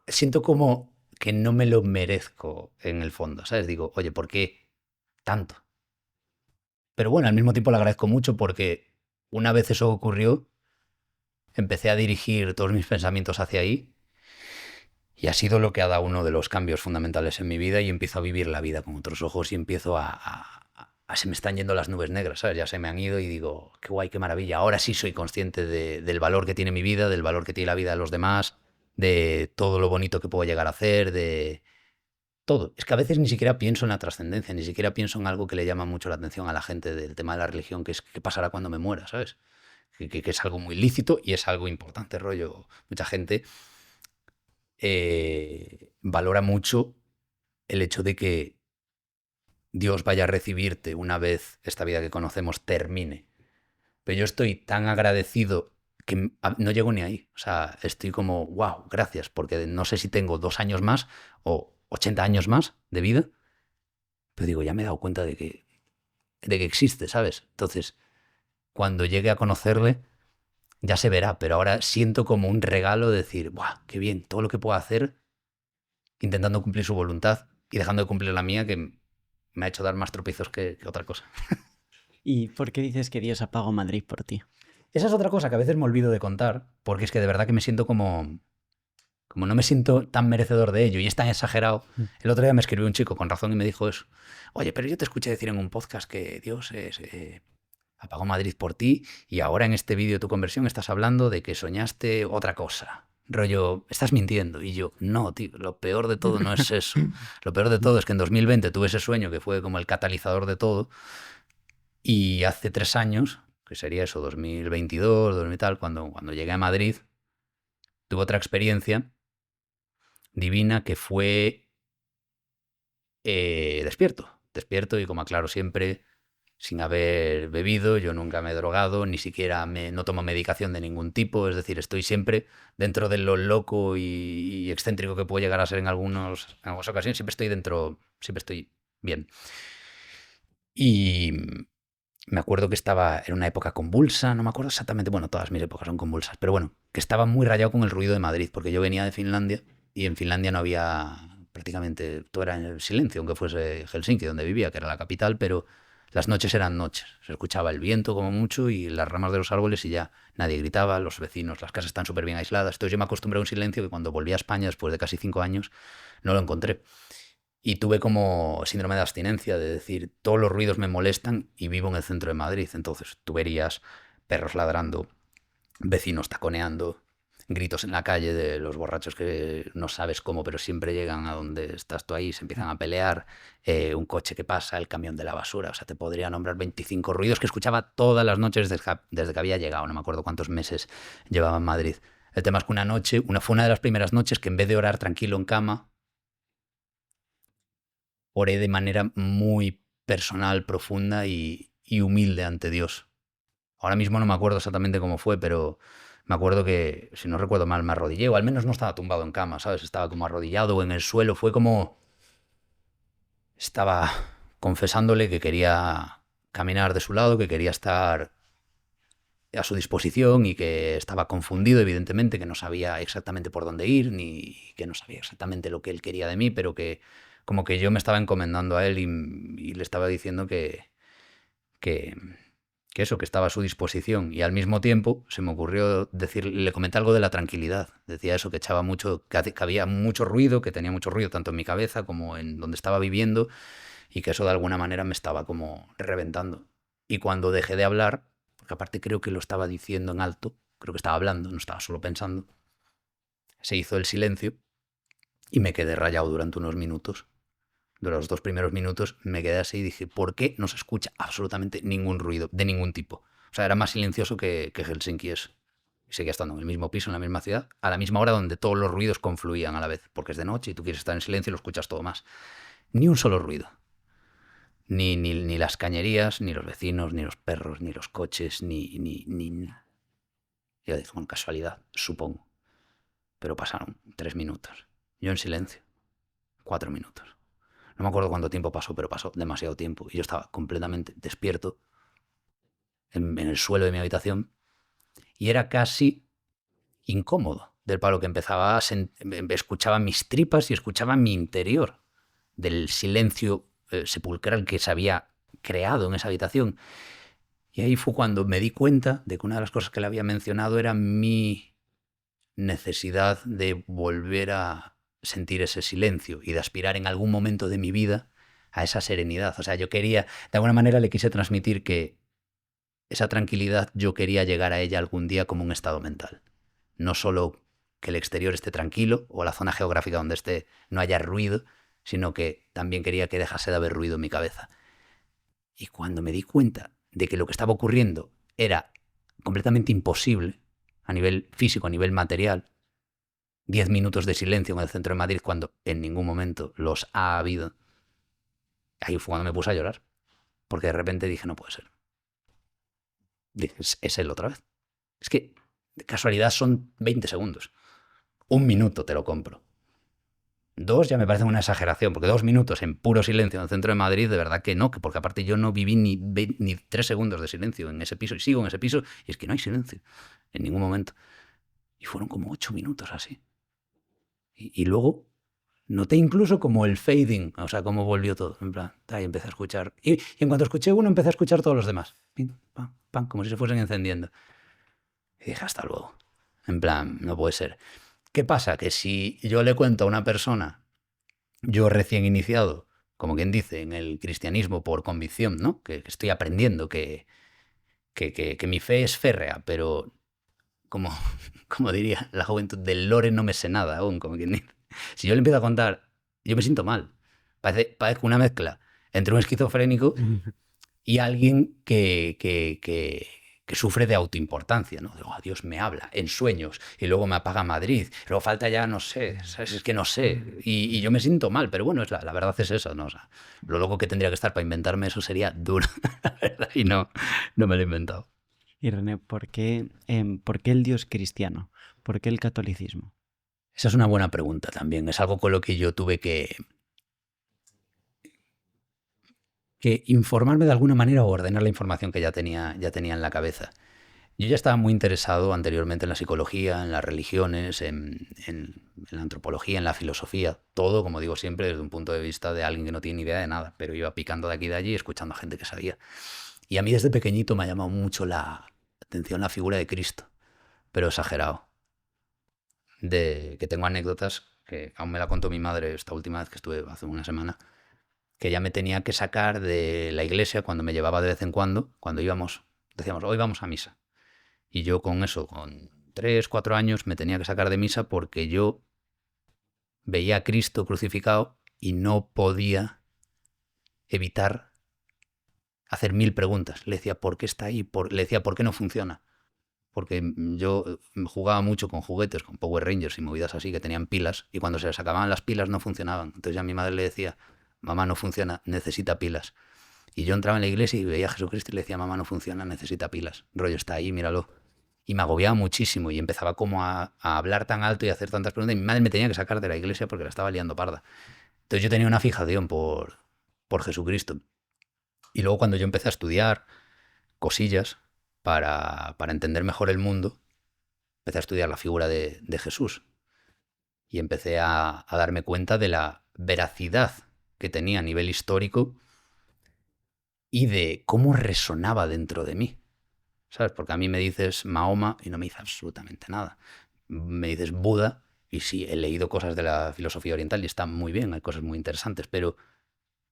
siento como que no me lo merezco en el fondo, ¿sabes? Digo, oye, ¿por qué tanto? Pero bueno, al mismo tiempo le agradezco mucho porque una vez eso ocurrió, empecé a dirigir todos mis pensamientos hacia ahí y ha sido lo que ha dado uno de los cambios fundamentales en mi vida y empiezo a vivir la vida con otros ojos y empiezo se me están yendo las nubes negras, ¿sabes? Ya se me han ido y digo, qué guay, qué maravilla. Ahora sí soy consciente del valor que tiene mi vida, del valor que tiene la vida de los demás, de todo lo bonito que puedo llegar a hacer, de todo. Es que a veces ni siquiera pienso en la trascendencia, ni siquiera pienso en algo que le llama mucho la atención a la gente del tema de la religión, que es qué pasará cuando me muera, ¿sabes? Que es algo muy lícito y es algo importante, rollo. Mucha gente valora mucho el hecho de que Dios vaya a recibirte una vez esta vida que conocemos termine. Pero yo estoy tan agradecido que no llego ni ahí. O sea, estoy como, wow, gracias, porque no sé si tengo 2 años más o 80 años más de vida, pero digo, ya me he dado cuenta de que existe, ¿sabes? Entonces, cuando llegue a conocerle, ya se verá, pero ahora siento como un regalo de decir, ¡buah, qué bien! Todo lo que puedo hacer intentando cumplir su voluntad y dejando de cumplir la mía, que me ha hecho dar más tropiezos que otra cosa. ¿Y por qué dices que Dios apagó Madrid por ti? Esa es otra cosa que a veces me olvido de contar, porque es que de verdad que me siento como no me siento tan merecedor de ello y es tan exagerado. El otro día me escribió un chico con razón y me dijo eso. Oye, pero yo te escuché decir en un podcast que Dios apagó Madrid por ti y ahora en este vídeo de tu conversión estás hablando de que soñaste otra cosa. Rollo, estás mintiendo. Y yo, no, tío, lo peor de todo no es eso. Lo peor de todo es que en 2020 tuve ese sueño que fue como el catalizador de todo y hace 3 años, que sería eso, 2022, 2000 tal, cuando llegué a Madrid, tuve otra experiencia divina que fue despierto y como aclaro siempre, sin haber bebido, yo nunca me he drogado, ni siquiera no tomo medicación de ningún tipo, es decir, estoy siempre dentro de lo loco y excéntrico que puedo llegar a ser en algunas ocasiones, siempre estoy dentro, siempre estoy bien. Y me acuerdo que estaba en una época convulsa, no me acuerdo exactamente, bueno, todas mis épocas son convulsas, pero bueno, que estaba muy rayado con el ruido de Madrid, porque yo venía de Finlandia y en Finlandia no había prácticamente, todo era en el silencio, aunque fuese Helsinki, donde vivía, que era la capital, pero las noches eran noches. Se escuchaba el viento como mucho y las ramas de los árboles y ya nadie gritaba, los vecinos, las casas están súper bien aisladas. Entonces yo me acostumbré a un silencio que cuando volví a España, después de casi 5 años, no lo encontré. Y tuve como síndrome de abstinencia, de decir, todos los ruidos me molestan y vivo en el centro de Madrid. Entonces, tuberías, perros ladrando, vecinos taconeando, gritos en la calle de los borrachos que no sabes cómo, pero siempre llegan a donde estás tú ahí, se empiezan a pelear, un coche que pasa, el camión de la basura. O sea, te podría nombrar 25 ruidos que escuchaba todas las noches desde que había llegado. No me acuerdo cuántos meses llevaba en Madrid. El tema es que una noche, fue una de las primeras noches que en vez de orar tranquilo en cama, oré de manera muy personal, profunda y humilde ante Dios. Ahora mismo no me acuerdo exactamente cómo fue, pero me acuerdo que, si no recuerdo mal, me arrodillé, o al menos no estaba tumbado en cama, ¿sabes? Estaba como arrodillado en el suelo. Fue como... Estaba confesándole que quería caminar de su lado, que quería estar a su disposición y que estaba confundido, evidentemente, que no sabía exactamente por dónde ir, ni que no sabía exactamente lo que él quería de mí, pero que como que yo me estaba encomendando a él y le estaba diciendo que eso, que estaba a su disposición. Y al mismo tiempo se me ocurrió decir, le comenté algo de la tranquilidad. Decía eso, que echaba mucho, que había mucho ruido, que tenía mucho ruido tanto en mi cabeza como en donde estaba viviendo, y que eso de alguna manera me estaba como reventando. Y cuando dejé de hablar, porque aparte creo que lo estaba diciendo en alto, creo que estaba hablando, no estaba solo pensando, se hizo el silencio y me quedé rayado durante unos minutos. De los 2 primeros minutos me quedé así y dije, ¿por qué no se escucha absolutamente ningún ruido de ningún tipo? O sea, era más silencioso que Helsinki es. Y seguía estando en el mismo piso, en la misma ciudad, a la misma hora donde todos los ruidos confluían a la vez, porque es de noche y tú quieres estar en silencio y lo escuchas todo más. Ni un solo ruido. Ni las cañerías, ni los vecinos, ni los perros, ni los coches, ni nada. Yo dije, con casualidad, supongo. Pero pasaron 3 minutos. Yo en silencio. 4 minutos. No me acuerdo cuánto tiempo pasó, pero pasó demasiado tiempo. Y yo estaba completamente despierto en el suelo de mi habitación y era casi incómodo del palo que empezaba a escuchaba mis tripas y escuchaba mi interior del silencio sepulcral que se había creado en esa habitación. Y ahí fue cuando me di cuenta de que una de las cosas que le había mencionado era mi necesidad de volver a sentir ese silencio y de aspirar en algún momento de mi vida a esa serenidad. O sea, yo quería, de alguna manera le quise transmitir que esa tranquilidad yo quería llegar a ella algún día como un estado mental. No solo que el exterior esté tranquilo o la zona geográfica donde no haya ruido, sino que también quería que dejase de haber ruido en mi cabeza. Y cuando me di cuenta de que lo que estaba ocurriendo era completamente imposible a nivel físico, a nivel material, 10 minutos de silencio en el centro de Madrid cuando en ningún momento los ha habido, ahí fue cuando me puse a llorar. Porque de repente dije, no puede ser. Dije, es él otra vez. Es que de casualidad son 20 segundos. 1 minuto te lo compro. 2 ya me parece una exageración, porque 2 minutos en puro silencio en el centro de Madrid, de verdad que no, porque aparte yo no viví ni 3 segundos de silencio en ese piso, y sigo en ese piso, y es que no hay silencio en ningún momento. Y fueron como 8 minutos así. Y luego noté incluso como el fading, o sea, cómo volvió todo. En plan, ahí empecé a escuchar. Y en cuanto escuché uno, empecé a escuchar todos los demás. Pim, pam, pam, como si se fuesen encendiendo. Y dije, hasta luego. En plan, no puede ser. ¿Qué pasa? Que si yo le cuento a una persona, yo recién iniciado, como quien dice, en el cristianismo por convicción, ¿no? Que estoy aprendiendo, que mi fe es férrea, pero como diría la juventud, del lore no me sé nada aún, como quien dice. Si yo le empiezo a contar, yo me siento mal. Parece una mezcla entre un esquizofrénico y alguien que sufre de autoimportancia, ¿no? Digo, Dios me habla en sueños y luego me apaga Madrid, luego falta ya, no sé, ¿sabes? Es que no sé. Y yo me siento mal, pero bueno, la verdad es eso, ¿no? O sea, lo loco que tendría que estar para inventarme eso sería duro, la verdad, y no me lo he inventado. Y René, ¿por qué el Dios cristiano? ¿Por qué el catolicismo? Esa es una buena pregunta también. Es algo con lo que yo tuve que informarme de alguna manera o ordenar la información que ya tenía en la cabeza. Yo ya estaba muy interesado anteriormente en la psicología, en las religiones, en la antropología, en la filosofía, todo, como digo siempre, desde un punto de vista de alguien que no tiene ni idea de nada, pero iba picando de aquí y de allí, escuchando a gente que sabía. Y a mí desde pequeñito me ha llamado mucho la atención la figura de Cristo, pero exagerado. Que tengo anécdotas, que aún me la contó mi madre esta última vez que estuve hace una semana, que ella me tenía que sacar de la iglesia cuando me llevaba de vez en cuando íbamos, decíamos, hoy vamos a misa. Y yo con eso, con 3, 4 años, me tenía que sacar de misa porque yo veía a Cristo crucificado y no podía evitar hacer 1000 preguntas. Le decía, ¿por qué está ahí? Le decía, ¿por qué no funciona? Porque yo jugaba mucho con juguetes, con Power Rangers y movidas así que tenían pilas, y cuando se les acababan las pilas no funcionaban. Entonces ya mi madre le decía, mamá, no funciona, necesita pilas. Y yo entraba en la iglesia y veía a Jesucristo y le decía, mamá, no funciona, necesita pilas. Rollo, está ahí, míralo. Y me agobiaba muchísimo y empezaba como a hablar tan alto y a hacer tantas preguntas. Y mi madre me tenía que sacar de la iglesia porque la estaba liando parda. Entonces yo tenía una fijación por Jesucristo. Y luego cuando yo empecé a estudiar cosillas para entender mejor el mundo, empecé a estudiar la figura de Jesús. Y empecé a darme cuenta de la veracidad que tenía a nivel histórico y de cómo resonaba dentro de mí. ¿Sabes? Porque a mí me dices Mahoma y no me dice absolutamente nada. Me dices Buda y sí, he leído cosas de la filosofía oriental y está muy bien, hay cosas muy interesantes, pero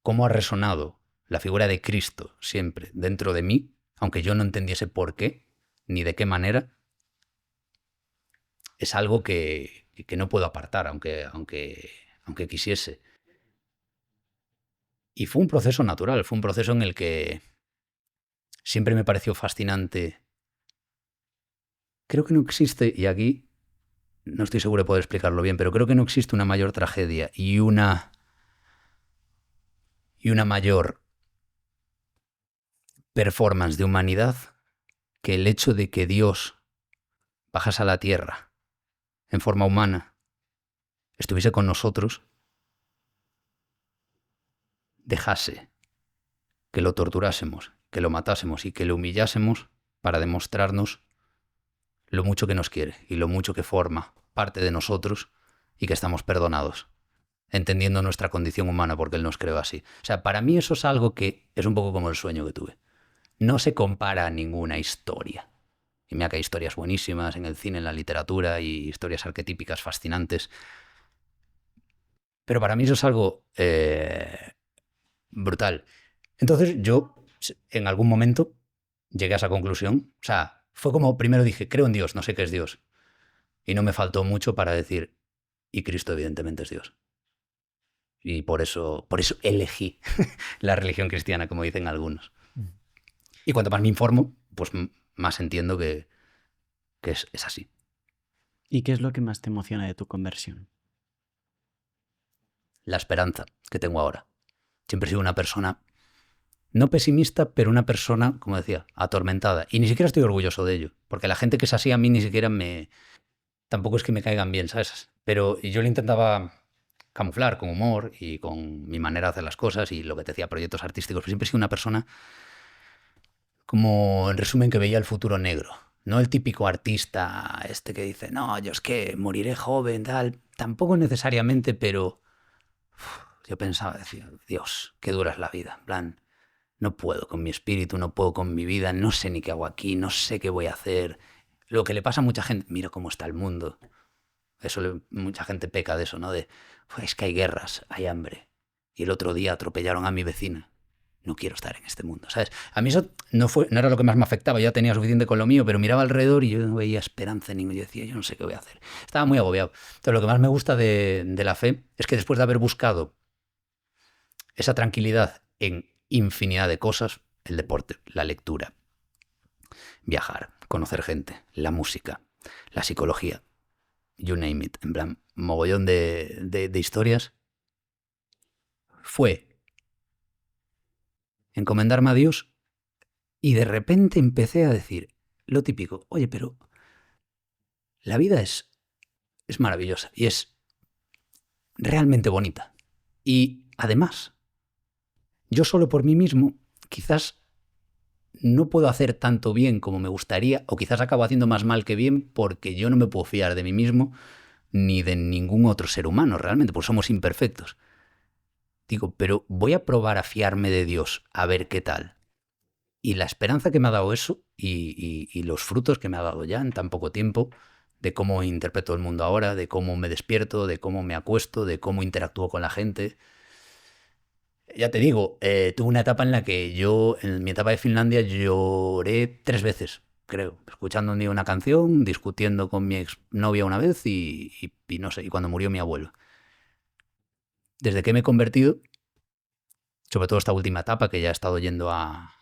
cómo ha resonado la figura de Cristo siempre dentro de mí, aunque yo no entendiese por qué ni de qué manera, es algo que no puedo apartar, aunque quisiese. Y fue un proceso natural, fue un proceso en el que siempre me pareció fascinante. Creo que no existe, y aquí no estoy seguro de poder explicarlo bien, pero creo que no existe una mayor tragedia y una mayor performance de humanidad que el hecho de que Dios bajase a la tierra en forma humana, estuviese con nosotros, dejase que lo torturásemos, que lo matásemos y que lo humillásemos para demostrarnos lo mucho que nos quiere y lo mucho que forma parte de nosotros y que estamos perdonados, entendiendo nuestra condición humana porque Él nos creó así. O sea, para mí eso es algo que es un poco como el sueño que tuve. No se compara a ninguna historia. Y mira que hay historias buenísimas en el cine, en la literatura y historias arquetípicas fascinantes. Pero para mí eso es algo brutal. Entonces yo en algún momento llegué a esa conclusión. O sea, fue como primero dije, creo en Dios, no sé qué es Dios. Y no me faltó mucho para decir, y Cristo evidentemente es Dios. Y por eso elegí la religión cristiana, como dicen algunos. Y cuanto más me informo, pues más entiendo que es así. ¿Y qué es lo que más te emociona de tu conversión? La esperanza que tengo ahora. Siempre he sido una persona, no pesimista, pero una persona, como decía, atormentada. Y ni siquiera estoy orgulloso de ello, porque la gente que es así a mí ni siquiera tampoco es que me caigan bien, ¿sabes? Pero yo lo intentaba camuflar con humor y con mi manera de hacer las cosas y lo que te decía, proyectos artísticos. Pero siempre he sido una persona, como en resumen, que veía el futuro negro. No el típico artista que dice, no, yo es que moriré joven, tal. Tampoco necesariamente, pero yo pensaba, decía, Dios, qué dura es la vida. En plan, no puedo con mi espíritu, no puedo con mi vida, no sé ni qué hago aquí, no sé qué voy a hacer. Lo que le pasa a mucha gente, mira cómo está el mundo. Mucha gente peca de eso, ¿no? Es que hay guerras, hay hambre. Y el otro día atropellaron a mi vecina. No quiero estar en este mundo, ¿sabes? A mí eso no era lo que más me afectaba, yo ya tenía suficiente con lo mío, pero miraba alrededor y yo no veía esperanza ni me decía, yo no sé qué voy a hacer. Estaba muy agobiado. Entonces lo que más me gusta de la fe es que después de haber buscado esa tranquilidad en infinidad de cosas, el deporte, la lectura, viajar, conocer gente, la música, la psicología, you name it, en plan, mogollón de historias, fue encomendarme a Dios y de repente empecé a decir lo típico, oye, pero la vida es maravillosa y es realmente bonita. Y además, yo solo por mí mismo quizás no puedo hacer tanto bien como me gustaría, o quizás acabo haciendo más mal que bien porque yo no me puedo fiar de mí mismo ni de ningún otro ser humano realmente, porque somos imperfectos. Digo, pero voy a probar a fiarme de Dios, a ver qué tal. Y la esperanza que me ha dado eso y los frutos que me ha dado ya en tan poco tiempo, de cómo interpreto el mundo ahora, de cómo me despierto, de cómo me acuesto, de cómo interactúo con la gente. Ya te digo, tuve una etapa en la que yo, en mi etapa de Finlandia, lloré 3 veces, creo, escuchando un día una canción, discutiendo con mi exnovia una vez y no sé, y cuando murió mi abuelo. Desde que me he convertido, sobre todo esta última etapa, que ya he estado yendo a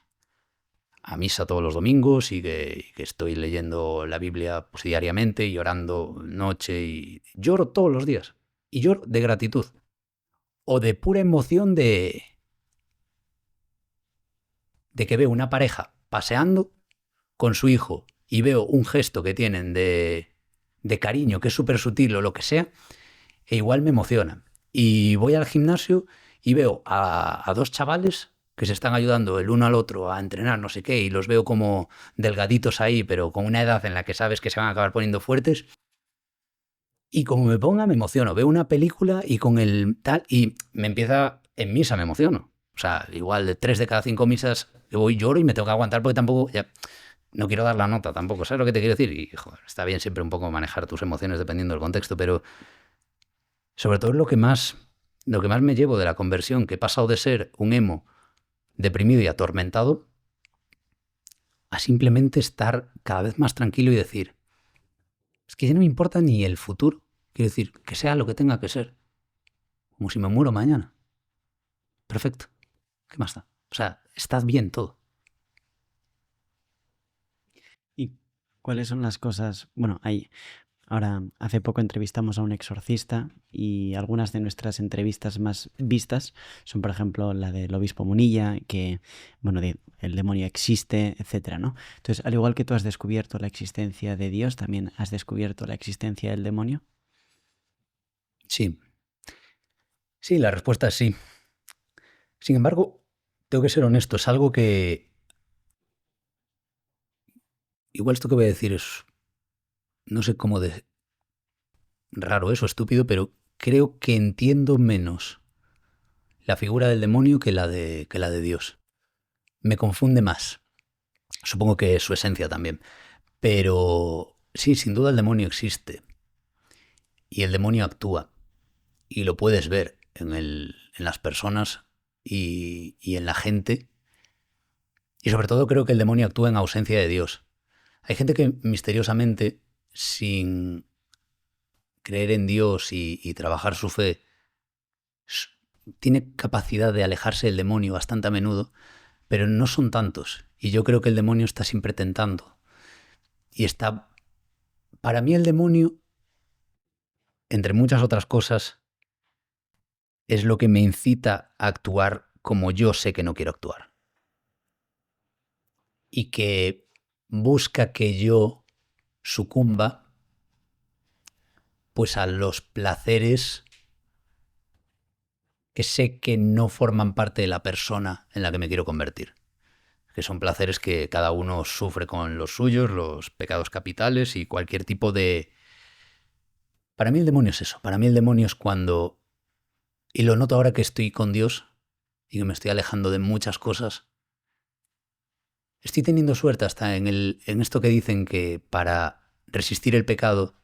misa todos los domingos y que estoy leyendo la Biblia pues, diariamente y orando noche y lloro todos los días. Y lloro de gratitud o de pura emoción de que veo una pareja paseando con su hijo y veo un gesto que tienen de cariño que es súper sutil o lo que sea, e igual me emociona. Y voy al gimnasio y veo a 2 chavales que se están ayudando el uno al otro a entrenar no sé qué, y los veo como delgaditos ahí, pero con una edad en la que sabes que se van a acabar poniendo fuertes. Y como me ponga, me emociono. Veo una película y con el tal, y me empieza, en misa me emociono. O sea, igual de 3 de cada 5 misas que voy lloro y me tengo que aguantar porque tampoco, ya, no quiero dar la nota tampoco, ¿sabes lo que te quiero decir? Y joder, está bien siempre un poco manejar tus emociones dependiendo del contexto, pero sobre todo lo que más me llevo de la conversión, que he pasado de ser un emo deprimido y atormentado a simplemente estar cada vez más tranquilo y decir, es que ya no me importa ni el futuro. Quiero decir, que sea lo que tenga que ser. Como si me muero mañana. Perfecto. ¿Qué más da? O sea, está bien todo. ¿Y cuáles son las cosas? Bueno, ahora hace poco entrevistamos a un exorcista y algunas de nuestras entrevistas más vistas son, por ejemplo, la del obispo Munilla, que, bueno, el demonio existe, etcétera, ¿no? Entonces, al igual que tú has descubierto la existencia de Dios, ¿también has descubierto la existencia del demonio? Sí. Sí, la respuesta es sí. Sin embargo, tengo que ser honesto, es algo que... Igual esto que voy a decir es... No sé cómo de raro eso, estúpido, pero creo que entiendo menos la figura del demonio que la de Dios. Me confunde más. Supongo que es su esencia también. Pero sí, sin duda el demonio existe. Y el demonio actúa. Y lo puedes ver en las personas y en la gente. Y sobre todo creo que el demonio actúa en ausencia de Dios. Hay gente que misteriosamente, sin creer en Dios y trabajar su fe, tiene capacidad de alejarse del demonio bastante a menudo, pero no son tantos. Y yo creo que el demonio está siempre tentando. Y está... Para mí el demonio, entre muchas otras cosas, es lo que me incita a actuar como yo sé que no quiero actuar. Y que busca que yo sucumba pues a los placeres que sé que no forman parte de la persona en la que me quiero convertir. Que son placeres que cada uno sufre con los suyos, los pecados capitales y cualquier tipo de... Para mí el demonio es eso. Para mí el demonio es cuando... Y lo noto ahora que estoy con Dios y que me estoy alejando de muchas cosas. Estoy teniendo suerte hasta en esto que dicen que para resistir el pecado,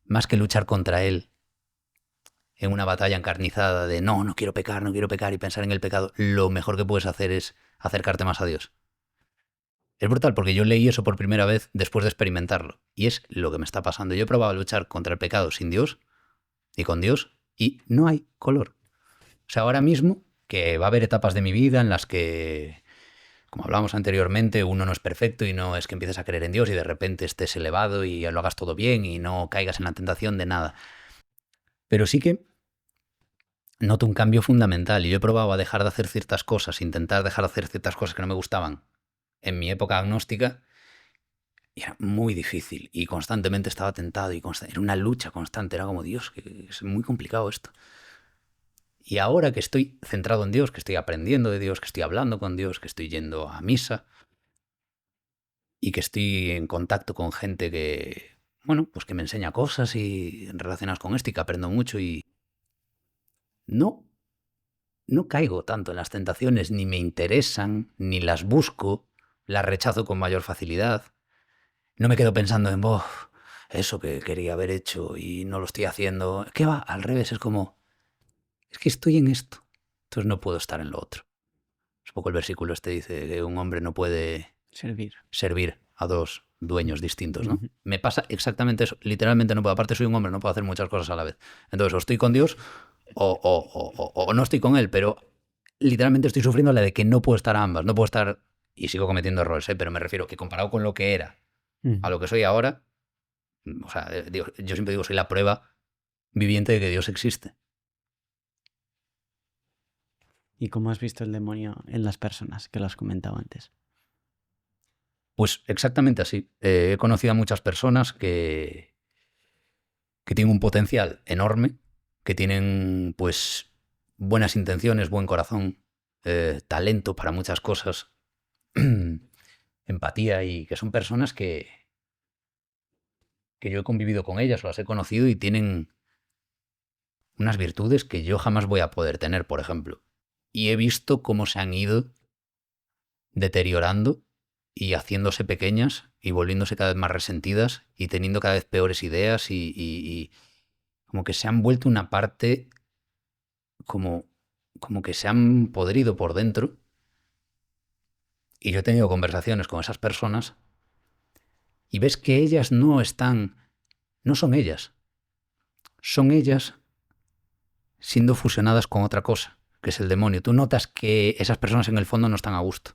más que luchar contra él, en una batalla encarnizada de no quiero pecar y pensar en el pecado, lo mejor que puedes hacer es acercarte más a Dios. Es brutal porque yo leí eso por primera vez después de experimentarlo. Y es lo que me está pasando. Yo he probado a luchar contra el pecado sin Dios y con Dios y no hay color. O sea, ahora mismo que va a haber etapas de mi vida en las que como hablábamos anteriormente, uno no es perfecto y no es que empieces a creer en Dios y de repente estés elevado y lo hagas todo bien y no caigas en la tentación de nada. Pero sí que noto un cambio fundamental y yo he probado a dejar de hacer ciertas cosas, intentar dejar de hacer ciertas cosas que no me gustaban en mi época agnóstica y era muy difícil y constantemente estaba tentado y era una lucha constante, era como, Dios, que es muy complicado esto. Y ahora que estoy centrado en Dios, que estoy aprendiendo de Dios, que estoy hablando con Dios, que estoy yendo a misa y que estoy en contacto con gente que, bueno, pues que me enseña cosas y relacionadas con esto y que aprendo mucho y no caigo tanto en las tentaciones, ni me interesan, ni las busco, las rechazo con mayor facilidad. No me quedo pensando en, eso que quería haber hecho y no lo estoy haciendo. ¿Qué va? Al revés, es como, es que estoy en esto, entonces no puedo estar en lo otro. Es un poco el versículo este dice que un hombre no puede servir a dos dueños distintos, ¿no? Me pasa exactamente eso. Literalmente no puedo. Aparte soy un hombre, no puedo hacer muchas cosas a la vez. Entonces o estoy con Dios o no estoy con Él, pero literalmente estoy sufriendo la de que no puedo estar a ambas. No puedo estar, y sigo cometiendo errores, pero me refiero que comparado con lo que era a lo que soy ahora, o sea, yo siempre digo, soy la prueba viviente de que Dios existe. ¿Y cómo has visto el demonio en las personas, que lo has comentado antes? Pues exactamente así. He conocido a muchas personas que tienen un potencial enorme, que tienen pues buenas intenciones, buen corazón, talento para muchas cosas, empatía y que son personas que yo he convivido con ellas o las he conocido y tienen unas virtudes que yo jamás voy a poder tener, por ejemplo. Y he visto cómo se han ido deteriorando y haciéndose pequeñas y volviéndose cada vez más resentidas y teniendo cada vez peores ideas y como que se han vuelto una parte como que se han podrido por dentro. Y yo he tenido conversaciones con esas personas y ves que ellas no son ellas. Son ellas siendo fusionadas con otra cosa, que es el demonio. Tú notas que esas personas en el fondo no están a gusto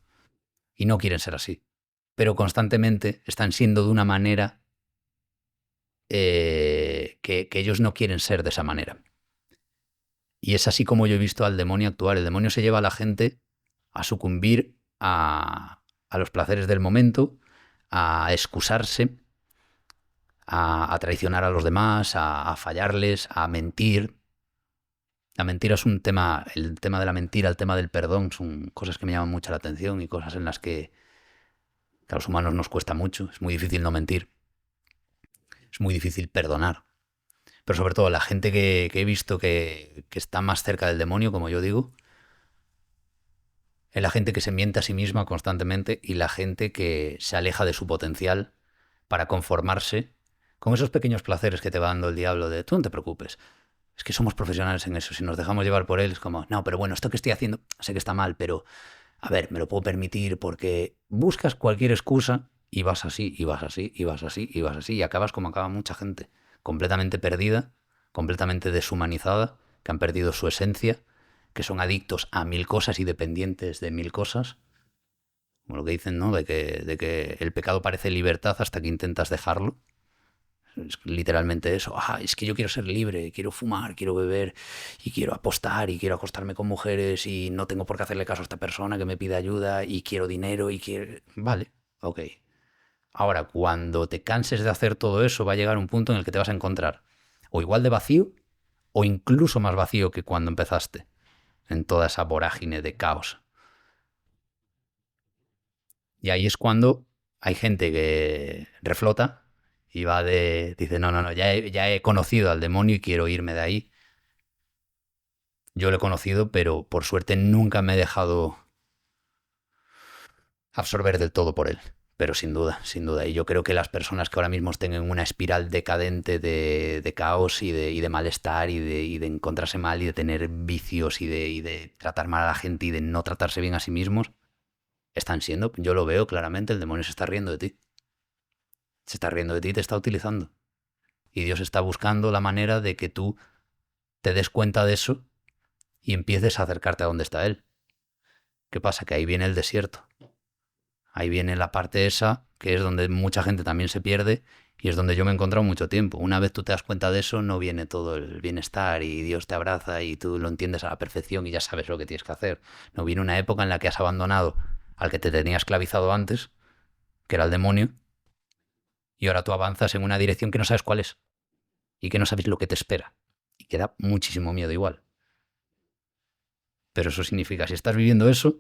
y no quieren ser así, pero constantemente están siendo de una manera que ellos no quieren ser de esa manera. Y es así como yo he visto al demonio actuar. El demonio se lleva a la gente a sucumbir a los placeres del momento, a excusarse, a traicionar a los demás, a fallarles, a mentir. La mentira es un tema, el tema de la mentira, el tema del perdón, son cosas que me llaman mucho la atención y cosas en las que a los humanos nos cuesta mucho. Es muy difícil no mentir. Es muy difícil perdonar. Pero sobre todo la gente que he visto que está más cerca del demonio, como yo digo, es la gente que se miente a sí misma constantemente y la gente que se aleja de su potencial para conformarse con esos pequeños placeres que te va dando el diablo de tú no te preocupes. Es que somos profesionales en eso. Si nos dejamos llevar por él, es como, no, pero bueno, esto que estoy haciendo, sé que está mal, pero a ver, me lo puedo permitir porque buscas cualquier excusa y vas así, y vas así, y vas así, y vas así, y acabas como acaba mucha gente, completamente perdida, completamente deshumanizada, que han perdido su esencia, que son adictos a 1000 cosas y dependientes de 1000 cosas. Como lo que dicen, ¿no? De que el pecado parece libertad hasta que intentas dejarlo. Es literalmente eso. Es que yo quiero ser libre, quiero fumar, quiero beber y quiero apostar y quiero acostarme con mujeres y no tengo por qué hacerle caso a esta persona que me pide ayuda y quiero dinero y quiero... Vale, ok. Ahora, cuando te canses de hacer todo eso, va a llegar un punto en el que te vas a encontrar o igual de vacío o incluso más vacío que cuando empezaste en toda esa vorágine de caos. Y ahí es cuando hay gente que reflota y dice, no, ya he conocido al demonio y quiero irme de ahí. Yo lo he conocido, pero por suerte nunca me he dejado absorber del todo por él. Pero sin duda. Y yo creo que las personas que ahora mismo estén en una espiral decadente de caos y de malestar y de encontrarse mal y de tener vicios y de tratar mal a la gente y de no tratarse bien a sí mismos, están siendo, yo lo veo claramente, el demonio se está riendo de ti. Se está riendo de ti y te está utilizando. Y Dios está buscando la manera de que tú te des cuenta de eso y empieces a acercarte a donde está Él. ¿Qué pasa? Que ahí viene el desierto. Ahí viene la parte esa, que es donde mucha gente también se pierde y es donde yo me he encontrado mucho tiempo. Una vez tú te das cuenta de eso, no viene todo el bienestar y Dios te abraza y tú lo entiendes a la perfección y ya sabes lo que tienes que hacer. No viene una época en la que has abandonado al que te tenía esclavizado antes, que era el demonio, y ahora tú avanzas en una dirección que no sabes cuál es y que no sabes lo que te espera y que da muchísimo miedo igual. Pero eso significa, si estás viviendo eso,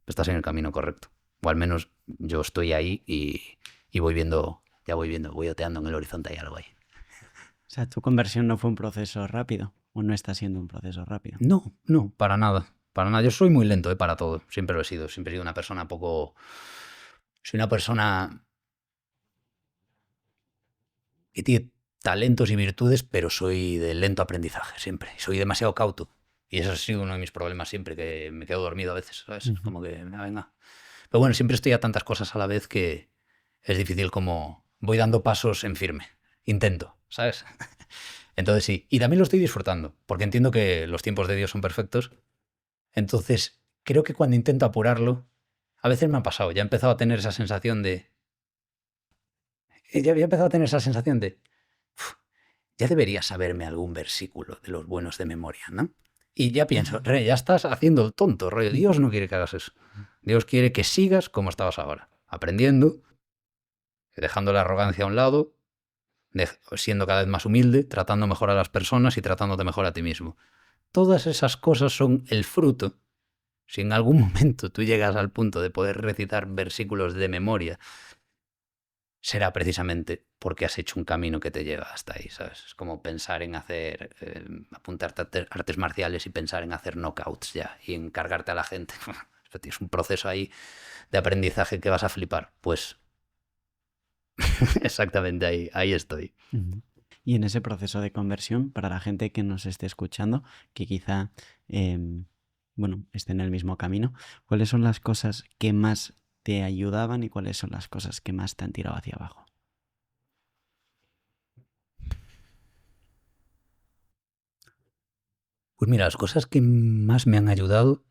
estás en el camino correcto. O al menos yo estoy ahí y voy viendo, voy oteando en el horizonte, hay algo ahí. O sea, tu conversión no fue un proceso rápido, o no está siendo un proceso rápido. No, para nada. Para nada. Yo soy muy lento, para todo. Siempre lo he sido. Siempre he sido una persona poco... Soy una persona que tiene talentos y virtudes, pero soy de lento aprendizaje siempre. Soy demasiado cauto. Y eso ha sido uno de mis problemas siempre, que me quedo dormido a veces, ¿sabes? Como que, venga. Pero bueno, siempre estoy a tantas cosas a la vez que es difícil, como voy dando pasos en firme. Intento, ¿sabes? Entonces sí. Y también lo estoy disfrutando, porque entiendo que los tiempos de Dios son perfectos. Entonces, creo que cuando intento apurarlo, a veces me ha pasado, ya he empezado a tener esa sensación de... Ya había empezado a tener esa sensación de... Ya debería saberme algún versículo de los buenos de memoria, ¿no? Y ya pienso, ya estás haciendo el tonto, rollo. Dios no quiere que hagas eso. Dios quiere que sigas como estabas ahora, aprendiendo, dejando la arrogancia a un lado, siendo cada vez más humilde, tratando mejor a las personas y tratándote mejor a ti mismo. Todas esas cosas son el fruto. Si en algún momento tú llegas al punto de poder recitar versículos de memoria, será precisamente porque has hecho un camino que te lleva hasta ahí, ¿sabes? Es como pensar en hacer, apuntarte a artes marciales y pensar en hacer knockouts ya y en cargarte a la gente. Es un proceso ahí de aprendizaje que vas a flipar. Pues exactamente ahí estoy. Y en ese proceso de conversión, para la gente que nos esté escuchando, que quizá esté en el mismo camino, ¿cuáles son las cosas que más te ayudaban y cuáles son las cosas que más te han tirado hacia abajo? Pues mira, las cosas que más me han ayudado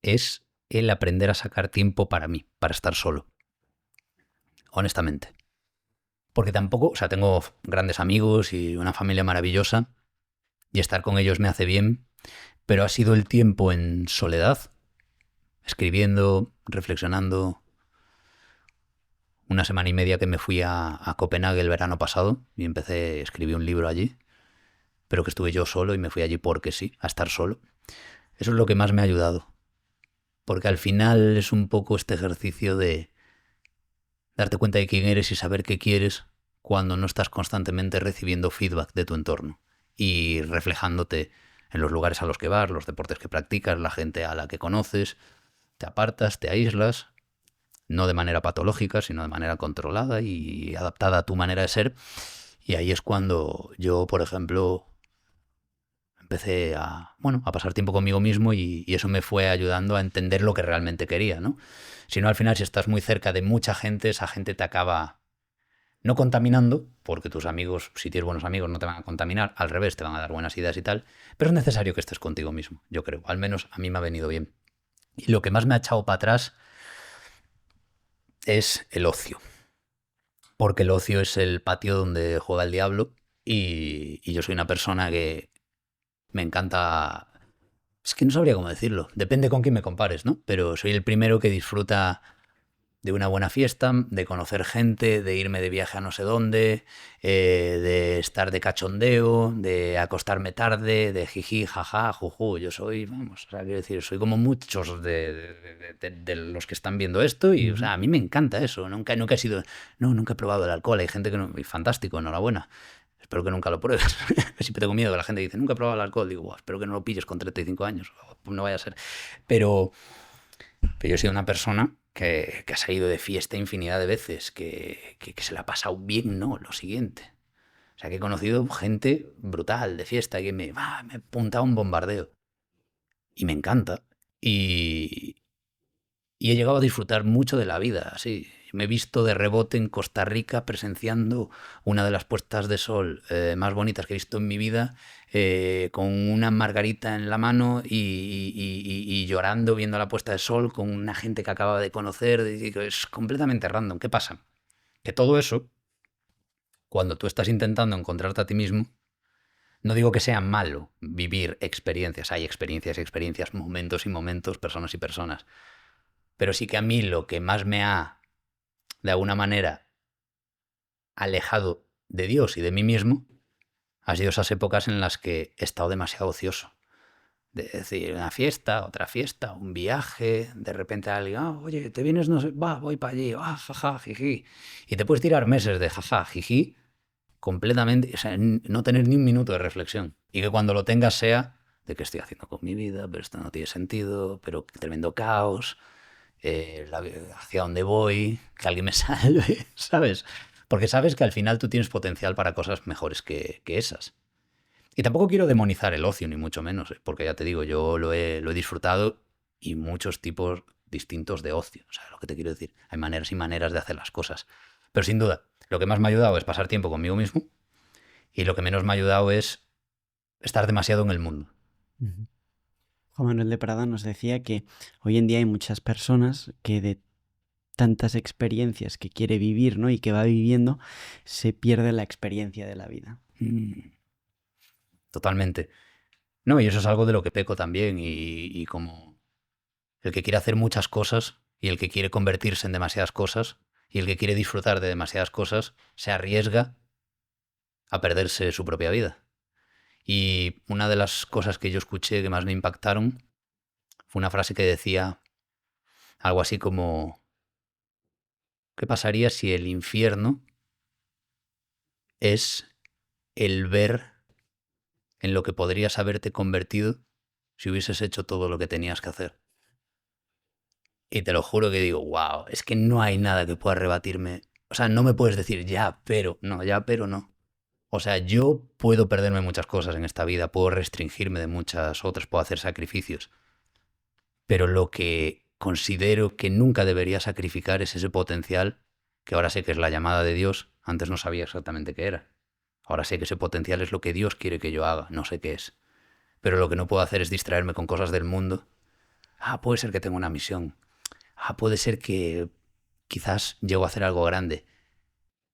es el aprender a sacar tiempo para mí, para estar solo. Honestamente. Porque tampoco, tengo grandes amigos y una familia maravillosa y estar con ellos me hace bien, pero ha sido el tiempo en soledad, escribiendo, reflexionando. Una semana y media que me fui a Copenhague el verano pasado y escribí un libro allí, pero que estuve yo solo y me fui allí porque sí, a estar solo. Eso es lo que más me ha ayudado, porque al final es un poco este ejercicio de darte cuenta de quién eres y saber qué quieres cuando no estás constantemente recibiendo feedback de tu entorno y reflejándote en los lugares a los que vas, los deportes que practicas, la gente a la que conoces. Te apartas, te aíslas, no de manera patológica, sino de manera controlada y adaptada a tu manera de ser. Y ahí es cuando yo, por ejemplo, empecé a pasar tiempo conmigo mismo y eso me fue ayudando a entender lo que realmente quería, ¿no? Si no, al final, si estás muy cerca de mucha gente, esa gente te acaba no contaminando, porque tus amigos, si tienes buenos amigos, no te van a contaminar, al revés, te van a dar buenas ideas y tal, pero es necesario que estés contigo mismo, yo creo. Al menos a mí me ha venido bien. Y lo que más me ha echado para atrás es el ocio. Porque el ocio es el patio donde juega el diablo y yo soy una persona que me encanta... Es que no sabría cómo decirlo. Depende con quién me compares, ¿no? Pero soy el primero que disfruta de una buena fiesta, de conocer gente, de irme de viaje a no sé dónde, de estar de cachondeo, de acostarme tarde, de jiji, jaja, juju. Yo soy, quiero decir, soy como muchos de los que están viendo esto y, a mí me encanta eso. Nunca he sido, nunca he probado el alcohol. Hay gente que no, y fantástico, enhorabuena. Espero que nunca lo pruebes. Siempre tengo miedo que la gente dice, nunca he probado el alcohol. Digo, espero que no lo pilles con 35 años. No vaya a ser. Pero yo he sido una persona que ha salido de fiesta infinidad de veces, que se la ha pasado bien, ¿no? Lo siguiente. O sea, que he conocido gente brutal de fiesta, que me ha apuntado un bombardeo. Y me encanta. Y he llegado a disfrutar mucho de la vida, así. me he visto de rebote en Costa Rica presenciando una de las puestas de sol más bonitas que he visto en mi vida, con una margarita en la mano y llorando viendo la puesta de sol con una gente que acababa de conocer. Es completamente random. ¿Qué pasa? Que todo eso, cuando tú estás intentando encontrarte a ti mismo, no digo que sea malo vivir experiencias. Hay experiencias y experiencias, momentos y momentos, personas y personas. Pero sí que a mí lo que más me ha, de alguna manera, alejado de Dios y de mí mismo, ha sido esas épocas en las que he estado demasiado ocioso. De decir, una fiesta, otra fiesta, un viaje, de repente alguien, oye, ¿te vienes? No sé, voy para allí, jaja, jiji. Y te puedes tirar meses de jaja, jiji, completamente, o sea, no tener ni un minuto de reflexión. Y que cuando lo tengas sea de qué estoy haciendo con mi vida, pero esto no tiene sentido, pero qué tremendo caos, hacia dónde voy, que alguien me salve, ¿sabes? Porque sabes que al final tú tienes potencial para cosas mejores que esas. Y tampoco quiero demonizar el ocio, ni mucho menos, porque ya te digo, yo lo he disfrutado y muchos tipos distintos de ocio. O sea, lo que te quiero decir, hay maneras y maneras de hacer las cosas. Pero sin duda, lo que más me ha ayudado es pasar tiempo conmigo mismo y lo que menos me ha ayudado es estar demasiado en el mundo. Juan Manuel de Prada nos decía que hoy en día hay muchas personas que de tantas experiencias que quiere vivir, ¿no? Y que va viviendo, se pierde la experiencia de la vida. Totalmente. No, y eso es algo de lo que peco también, y como el que quiere hacer muchas cosas y el que quiere convertirse en demasiadas cosas y el que quiere disfrutar de demasiadas cosas se arriesga a perderse su propia vida. Y una de las cosas que yo escuché que más me impactaron fue una frase que decía algo así como: ¿qué pasaría si el infierno es el ver en lo que podrías haberte convertido si hubieses hecho todo lo que tenías que hacer? Y te lo juro que digo, wow, es que no hay nada que pueda rebatirme. O sea, no me puedes decir ya, pero no. O sea, yo puedo perderme muchas cosas en esta vida, puedo restringirme de muchas otras, puedo hacer sacrificios. Pero lo que considero que nunca debería sacrificar es ese potencial, que ahora sé que es la llamada de Dios, antes no sabía exactamente qué era. Ahora sé que ese potencial es lo que Dios quiere que yo haga, no sé qué es. Pero lo que no puedo hacer es distraerme con cosas del mundo. Puede ser que tenga una misión. Puede ser que quizás llego a hacer algo grande.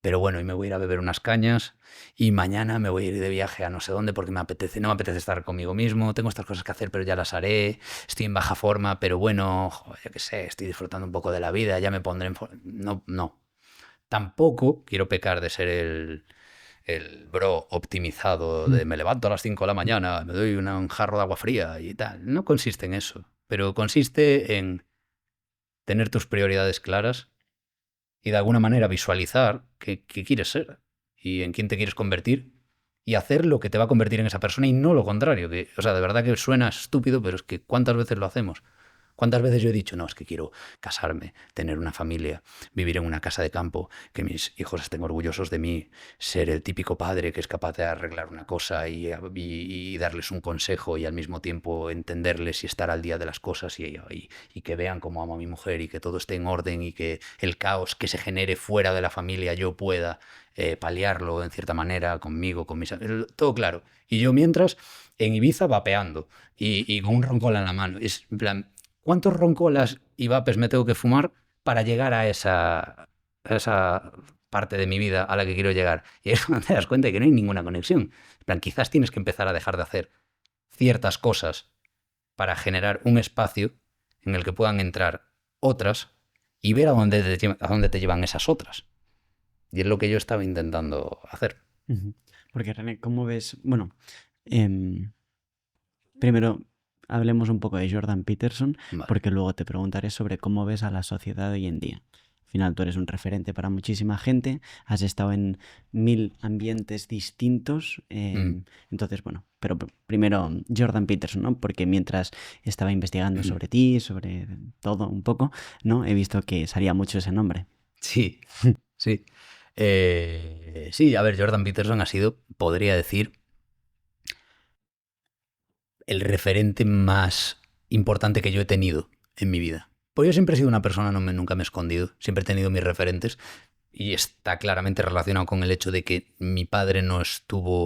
Pero bueno, y me voy a ir a beber unas cañas y mañana me voy a ir de viaje a no sé dónde porque no me apetece estar conmigo mismo, tengo estas cosas que hacer pero ya las haré, estoy en baja forma, pero bueno, yo qué sé, estoy disfrutando un poco de la vida, ya me pondré en forma. No. Tampoco quiero pecar de ser el bro optimizado de me levanto a las 5 de la mañana, me doy un jarro de agua fría y tal. No consiste en eso, pero consiste en tener tus prioridades claras y de alguna manera visualizar qué quieres ser y en quién te quieres convertir y hacer lo que te va a convertir en esa persona y no lo contrario. O sea, de verdad que suena estúpido, pero es que ¿cuántas veces lo hacemos? ¿Cuántas veces yo he dicho, no, es que quiero casarme, tener una familia, vivir en una casa de campo, que mis hijos estén orgullosos de mí, ser el típico padre que es capaz de arreglar una cosa y darles un consejo y al mismo tiempo entenderles y estar al día de las cosas y que vean cómo amo a mi mujer y que todo esté en orden y que el caos que se genere fuera de la familia yo pueda paliarlo en cierta manera conmigo, con mis amigos, todo claro. Y yo mientras en Ibiza vapeando y con un roncola en la mano. Es en plan, ¿cuántos roncolas y vapes me tengo que fumar para llegar a esa parte de mi vida a la que quiero llegar? Y es cuando te das cuenta de que no hay ninguna conexión. En plan, quizás tienes que empezar a dejar de hacer ciertas cosas para generar un espacio en el que puedan entrar otras y ver a dónde te llevan esas otras. Y es lo que yo estaba intentando hacer. Porque, René, ¿cómo ves? Bueno, primero hablemos un poco de Jordan Peterson, Vale. porque luego te preguntaré sobre cómo ves a la sociedad hoy en día. Al final tú eres un referente para muchísima gente, has estado en 1000 ambientes distintos, entonces, bueno, pero primero Jordan Peterson, ¿no? Porque mientras estaba investigando sobre ti, sobre todo un poco, ¿no? He visto que salía mucho ese nombre. Sí, sí. Sí, a ver, Jordan Peterson ha sido, podría decir, el referente más importante que yo he tenido en mi vida. Pues yo siempre he sido una persona, nunca me he escondido, siempre he tenido mis referentes y está claramente relacionado con el hecho de que mi padre no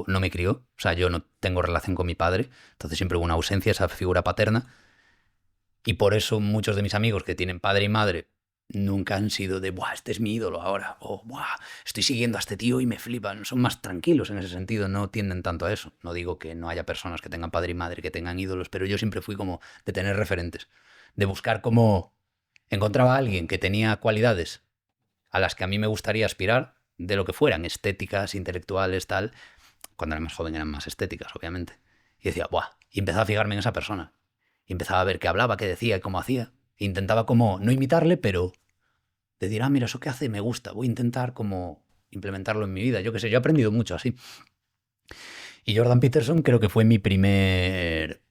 me crió, o sea, yo no tengo relación con mi padre, entonces siempre hubo una ausencia, esa figura paterna, y por eso muchos de mis amigos que tienen padre y madre nunca han sido de, ¡buah, este es mi ídolo ahora! O, ¡buah, estoy siguiendo a este tío y me flipan! Son más tranquilos en ese sentido, no tienden tanto a eso. No digo que no haya personas que tengan padre y madre, que tengan ídolos, pero yo siempre fui como de tener referentes, de buscar cómo encontraba a alguien que tenía cualidades a las que a mí me gustaría aspirar, de lo que fueran, estéticas, intelectuales, tal. Cuando era más joven eran más estéticas, obviamente. Y decía, ¡buah! Y empezaba a fijarme en esa persona. Y empezaba a ver qué hablaba, qué decía y cómo hacía. E intentaba como, no imitarle, pero decir, mira, eso que hace me gusta. Voy a intentar como implementarlo en mi vida. Yo qué sé, yo he aprendido mucho así. Y Jordan Peterson creo que fue mi primer,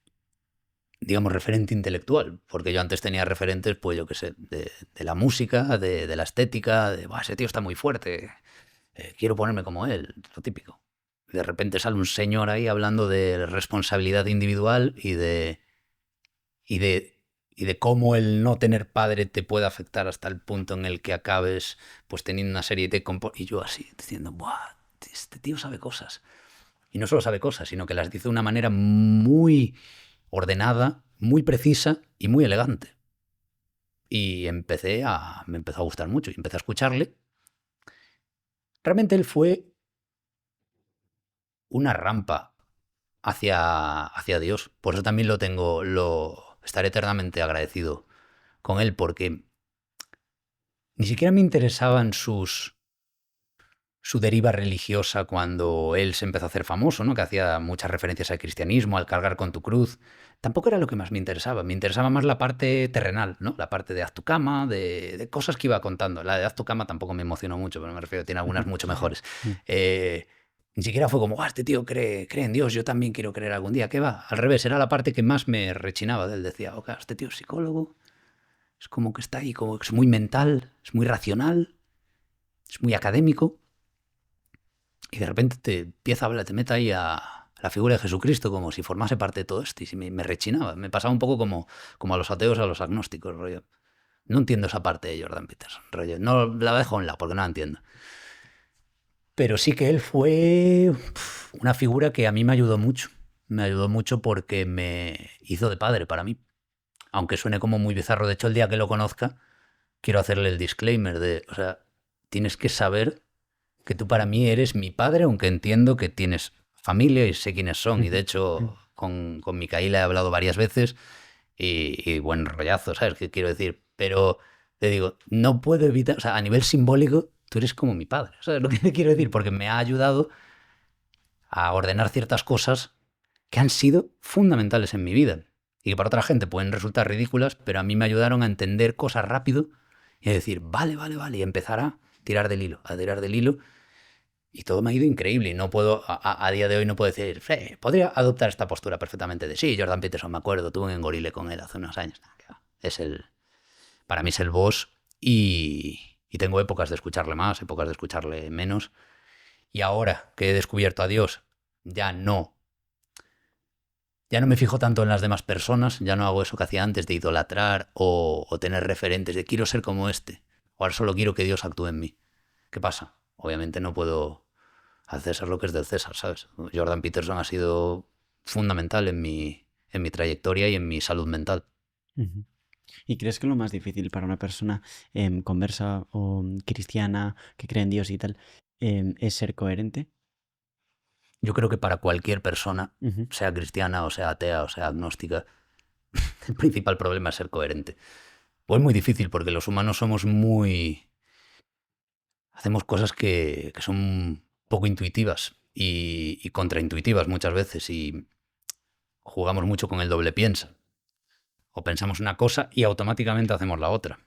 digamos, referente intelectual, porque yo antes tenía referentes, pues yo qué sé, de la música, de la estética, de, ese tío está muy fuerte, quiero ponerme como él, lo típico. De repente sale un señor ahí hablando de responsabilidad individual y de cómo el no tener padre te puede afectar hasta el punto en el que acabes pues teniendo una serie de y yo así, diciendo, ¡buah! Este tío sabe cosas. Y no solo sabe cosas, sino que las dice de una manera muy ordenada, muy precisa y muy elegante. Y me empezó a gustar mucho y empecé a escucharle. Realmente él fue una rampa hacia Dios. Por eso también estaré eternamente agradecido con él, porque ni siquiera me interesaban su deriva religiosa cuando él se empezó a hacer famoso, ¿no? Que hacía muchas referencias al cristianismo, al cargar con tu cruz. Tampoco era lo que más me interesaba más la parte terrenal, ¿no? La parte de haz tu cama, de cosas que iba contando. La de haz tu cama tampoco me emocionó mucho, pero me refiero, tiene algunas mucho mejores. Ni siquiera fue como, este tío cree en Dios, yo también quiero creer algún día. ¿Qué va? Al revés, era la parte que más me rechinaba de él. Decía, este tío es psicólogo, es como que está ahí, como que es muy mental, es muy racional, es muy académico. Y de repente te empieza a hablar, te mete ahí a la figura de Jesucristo como si formase parte de todo esto. Y me rechinaba. Me pasaba un poco como a los ateos, a los agnósticos, rollo. No entiendo esa parte de Jordan Peterson, rollo. No la dejo en la porque no la entiendo. Pero sí que él fue una figura que a mí me ayudó mucho. Me ayudó mucho porque me hizo de padre para mí. Aunque suene como muy bizarro. De hecho, el día que lo conozca, quiero hacerle el disclaimer de, tienes que saber que tú para mí eres mi padre, aunque entiendo que tienes familia y sé quiénes son. Y de hecho, con Micaela he hablado varias veces y buen rollazo, ¿sabes qué quiero decir? Pero te digo, no puedo evitar, a nivel simbólico, tú eres como mi padre, ¿sabes lo que te quiero decir? Porque me ha ayudado a ordenar ciertas cosas que han sido fundamentales en mi vida y que para otra gente pueden resultar ridículas, pero a mí me ayudaron a entender cosas rápido y a decir, vale, y empezar a tirar del hilo, y todo me ha ido increíble. Y no puedo, a día de hoy no puedo decir, podría adoptar esta postura perfectamente de sí, Jordan Peterson, me acuerdo, tuve un engorile con él hace unos años. Para mí es el boss y tengo épocas de escucharle más, épocas de escucharle menos. Y ahora que he descubierto a Dios, ya no me fijo tanto en las demás personas, ya no hago eso que hacía antes de idolatrar o tener referentes de quiero ser como este. Ahora solo quiero que Dios actúe en mí. ¿Qué pasa? Obviamente no puedo al César lo que es del César, ¿sabes? Jordan Peterson ha sido fundamental en mi trayectoria y en mi salud mental. Uh-huh. ¿Y crees que lo más difícil para una persona conversa o cristiana que cree en Dios y tal es ser coherente? Yo creo que para cualquier persona, sea cristiana o sea atea o sea agnóstica, el principal problema es ser coherente. Pues es muy difícil porque los humanos somos hacemos cosas que son poco intuitivas y contraintuitivas muchas veces y jugamos mucho con el doble piensa. O pensamos una cosa y automáticamente hacemos la otra.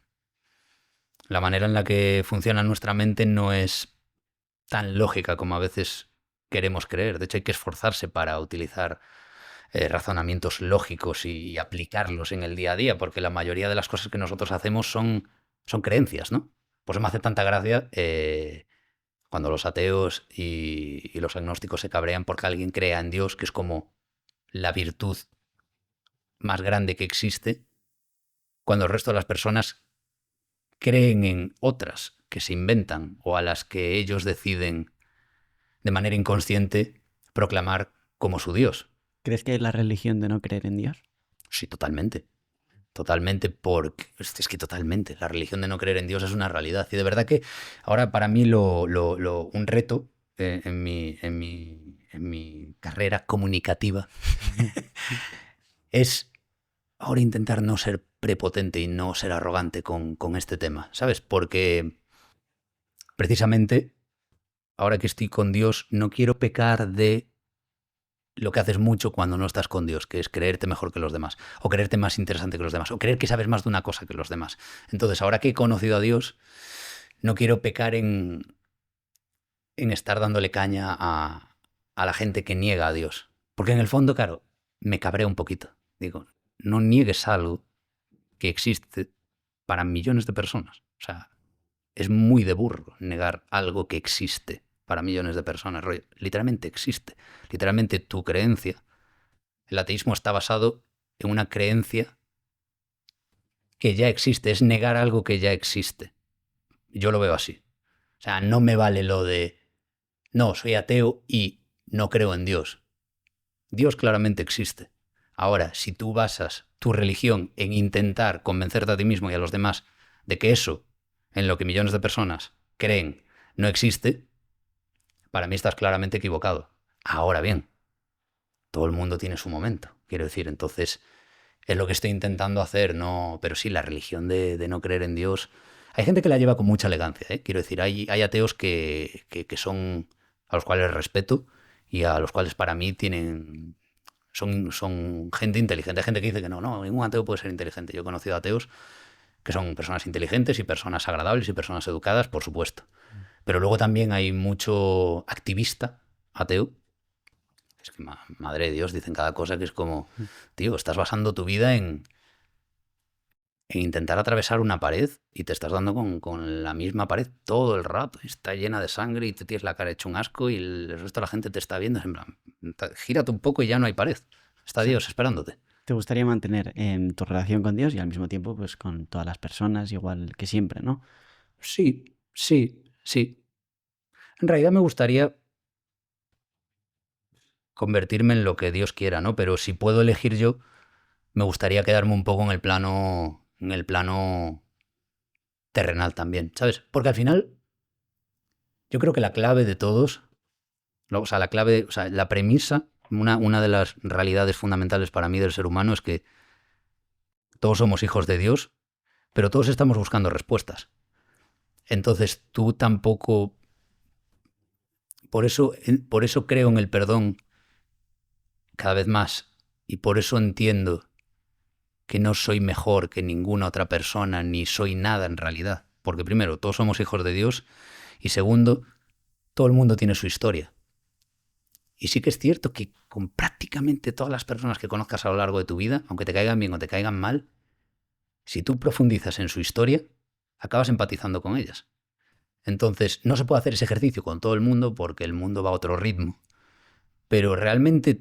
La manera en la que funciona nuestra mente no es tan lógica como a veces queremos creer. De hecho, hay que esforzarse para utilizar razonamientos lógicos y aplicarlos en el día a día, porque la mayoría de las cosas que nosotros hacemos son creencias, ¿no? Por eso me hace tanta gracia cuando los ateos y los agnósticos se cabrean porque alguien crea en Dios, que es como la virtud más grande que existe, cuando el resto de las personas creen en otras que se inventan o a las que ellos deciden de manera inconsciente proclamar como su Dios. ¿Crees que es la religión de no creer en Dios? Sí, totalmente. Totalmente, porque es que totalmente. La religión de no creer en Dios es una realidad. Y de verdad que ahora para mí un reto en mi carrera comunicativa es ahora intentar no ser prepotente y no ser arrogante con este tema, ¿sabes? Porque precisamente ahora que estoy con Dios no quiero pecar de lo que haces mucho cuando no estás con Dios, que es creerte mejor que los demás, o creerte más interesante que los demás, o creer que sabes más de una cosa que los demás. Entonces, ahora que he conocido a Dios, no quiero pecar en estar dándole caña a la gente que niega a Dios. Porque en el fondo, claro, me cabrea un poquito. Digo, no niegues algo que existe para millones de personas. O sea, es muy de burro negar algo que existe para millones de personas. Literalmente existe. Literalmente tu creencia. El ateísmo está basado en una creencia que ya existe. Es negar algo que ya existe. Yo lo veo así. O sea, no me vale lo de no, soy ateo y no creo en Dios. Dios claramente existe. Ahora, si tú basas tu religión en intentar convencerte a ti mismo y a los demás de que eso, en lo que millones de personas creen, no existe, para mí estás claramente equivocado. Ahora bien, todo el mundo tiene su momento, quiero decir, entonces es lo que estoy intentando hacer, no, pero sí, la religión de no creer en Dios. Hay gente que la lleva con mucha elegancia, ¿eh? Quiero decir, hay ateos que son, a los cuales respeto y a los cuales para mí son gente inteligente. Hay gente que dice que no, ningún ateo puede ser inteligente. Yo he conocido ateos que son personas inteligentes y personas agradables y personas educadas, por supuesto. Pero luego también hay mucho activista ateo. Es que, madre de Dios, dicen cada cosa que es como, tío, estás basando tu vida en intentar atravesar una pared y te estás dando con la misma pared todo el rato. Está llena de sangre y te tienes la cara hecho un asco y el resto de la gente te está viendo. Es en plan, gírate un poco y ya no hay pared. Está Dios esperándote. ¿Te gustaría mantener tu relación con Dios y al mismo tiempo pues con todas las personas igual que siempre, ¿no? Sí. En realidad me gustaría convertirme en lo que Dios quiera, ¿no? Pero si puedo elegir yo, me gustaría quedarme un poco en el plano terrenal también, ¿sabes? Porque al final yo creo que la clave de todos, o sea, la premisa, una de las realidades fundamentales para mí del ser humano es que todos somos hijos de Dios, pero todos estamos buscando respuestas. Entonces tú tampoco... Por eso creo en el perdón cada vez más y por eso entiendo que no soy mejor que ninguna otra persona ni soy nada en realidad. Porque primero, todos somos hijos de Dios y segundo, todo el mundo tiene su historia. Y sí que es cierto que con prácticamente todas las personas que conozcas a lo largo de tu vida, aunque te caigan bien o te caigan mal, si tú profundizas en su historia, acabas empatizando con ellas. Entonces, no se puede hacer ese ejercicio con todo el mundo porque el mundo va a otro ritmo. Pero realmente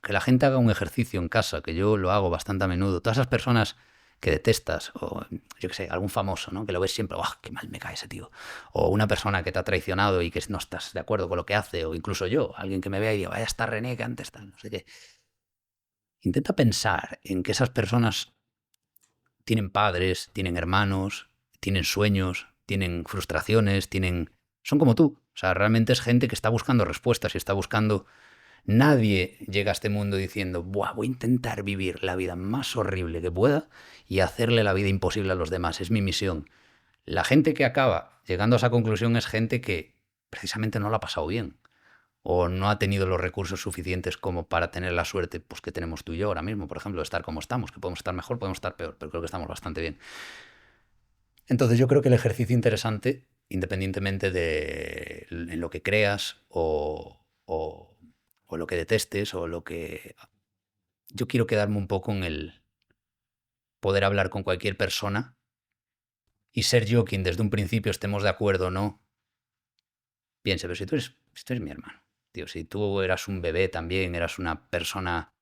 que la gente haga un ejercicio en casa, que yo lo hago bastante a menudo, todas esas personas que detestas, o yo qué sé, algún famoso, ¿no? Que lo ves siempre, ¡oh, qué mal me cae ese tío! O una persona que te ha traicionado y que no estás de acuerdo con lo que hace, o incluso yo, alguien que me vea y diga, vaya, está René, que antes está, no sé qué. Intenta pensar en que esas personas tienen padres, tienen hermanos, tienen sueños, tienen frustraciones, son como tú. O sea, realmente es gente que está buscando respuestas y está buscando... Nadie llega a este mundo diciendo, buah, voy a intentar vivir la vida más horrible que pueda y hacerle la vida imposible a los demás. Es mi misión. La gente que acaba llegando a esa conclusión es gente que precisamente no lo ha pasado bien o no ha tenido los recursos suficientes como para tener la suerte pues, que tenemos tú y yo ahora mismo, por ejemplo, de estar como estamos, que podemos estar mejor, podemos estar peor, pero creo que estamos bastante bien. Entonces yo creo que el ejercicio interesante, independientemente de en lo que creas o lo que detestes o lo que... Yo quiero quedarme un poco en el poder hablar con cualquier persona y ser yo quien desde un principio estemos de acuerdo o no. Piense, pero si tú eres mi hermano, tío, si tú eras un bebé también, eres una persona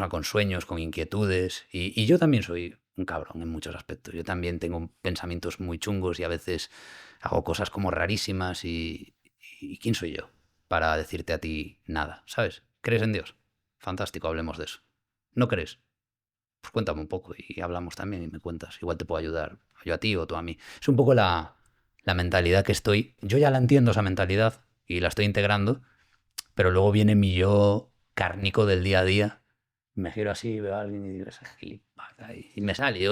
con sueños, con inquietudes y yo también soy un cabrón en muchos aspectos. Yo también tengo pensamientos muy chungos y a veces hago cosas como rarísimas y ¿quién soy yo para decirte a ti nada? ¿Sabes? ¿Crees en Dios? Fantástico, hablemos de eso. ¿No crees? Pues cuéntame un poco y hablamos también y me cuentas. Igual te puedo ayudar, yo a ti o tú a mí. Es un poco la mentalidad que estoy... Yo ya la entiendo esa mentalidad y la estoy integrando, pero luego viene mi yo cárnico del día a día. Me giro así, veo a alguien y digo, esa gilipollas, y me sale.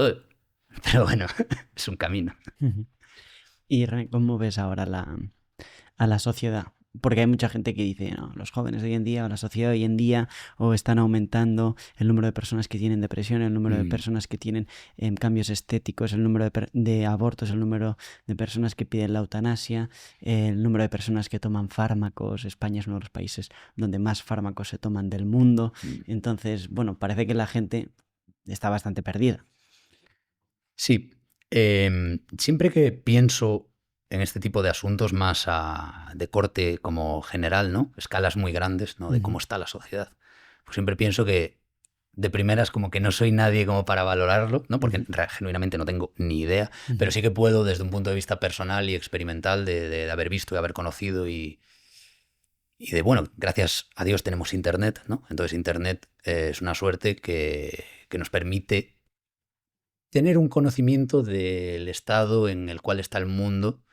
Pero bueno, es un camino. Y René, ¿cómo ves ahora a la sociedad? Porque hay mucha gente que dice, no, los jóvenes de hoy en día o la sociedad de hoy en día o están aumentando el número de personas que tienen depresión, el número de personas que tienen cambios estéticos, el número de abortos, el número de personas que piden la eutanasia, el número de personas que toman fármacos. España es uno de los países donde más fármacos se toman del mundo. Entonces, bueno, parece que la gente está bastante perdida. Sí, siempre que pienso en este tipo de asuntos más de corte como general, ¿no? Escalas muy grandes, ¿no? De cómo está la sociedad. Pues siempre pienso que de primeras como que no soy nadie como para valorarlo, ¿no? Porque genuinamente no tengo ni idea, pero sí que puedo desde un punto de vista personal y experimental de haber visto y haber conocido y de, bueno, gracias a Dios tenemos Internet, ¿no? Entonces Internet es una suerte que nos permite tener un conocimiento del estado en el cual está el mundo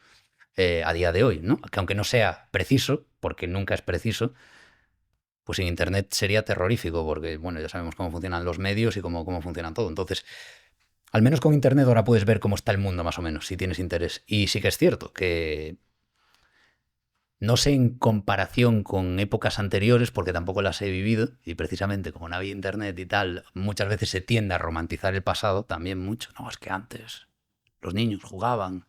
a día de hoy, ¿no? Que aunque no sea preciso, porque nunca es preciso, pues sin Internet sería terrorífico, porque, bueno, ya sabemos cómo funcionan los medios y cómo funcionan todo. Entonces, al menos con Internet ahora puedes ver cómo está el mundo más o menos, si tienes interés. Y sí que es cierto que no sé en comparación con épocas anteriores, porque tampoco las he vivido, y precisamente como no había Internet y tal, muchas veces se tiende a romantizar el pasado también mucho. No, es que antes los niños jugaban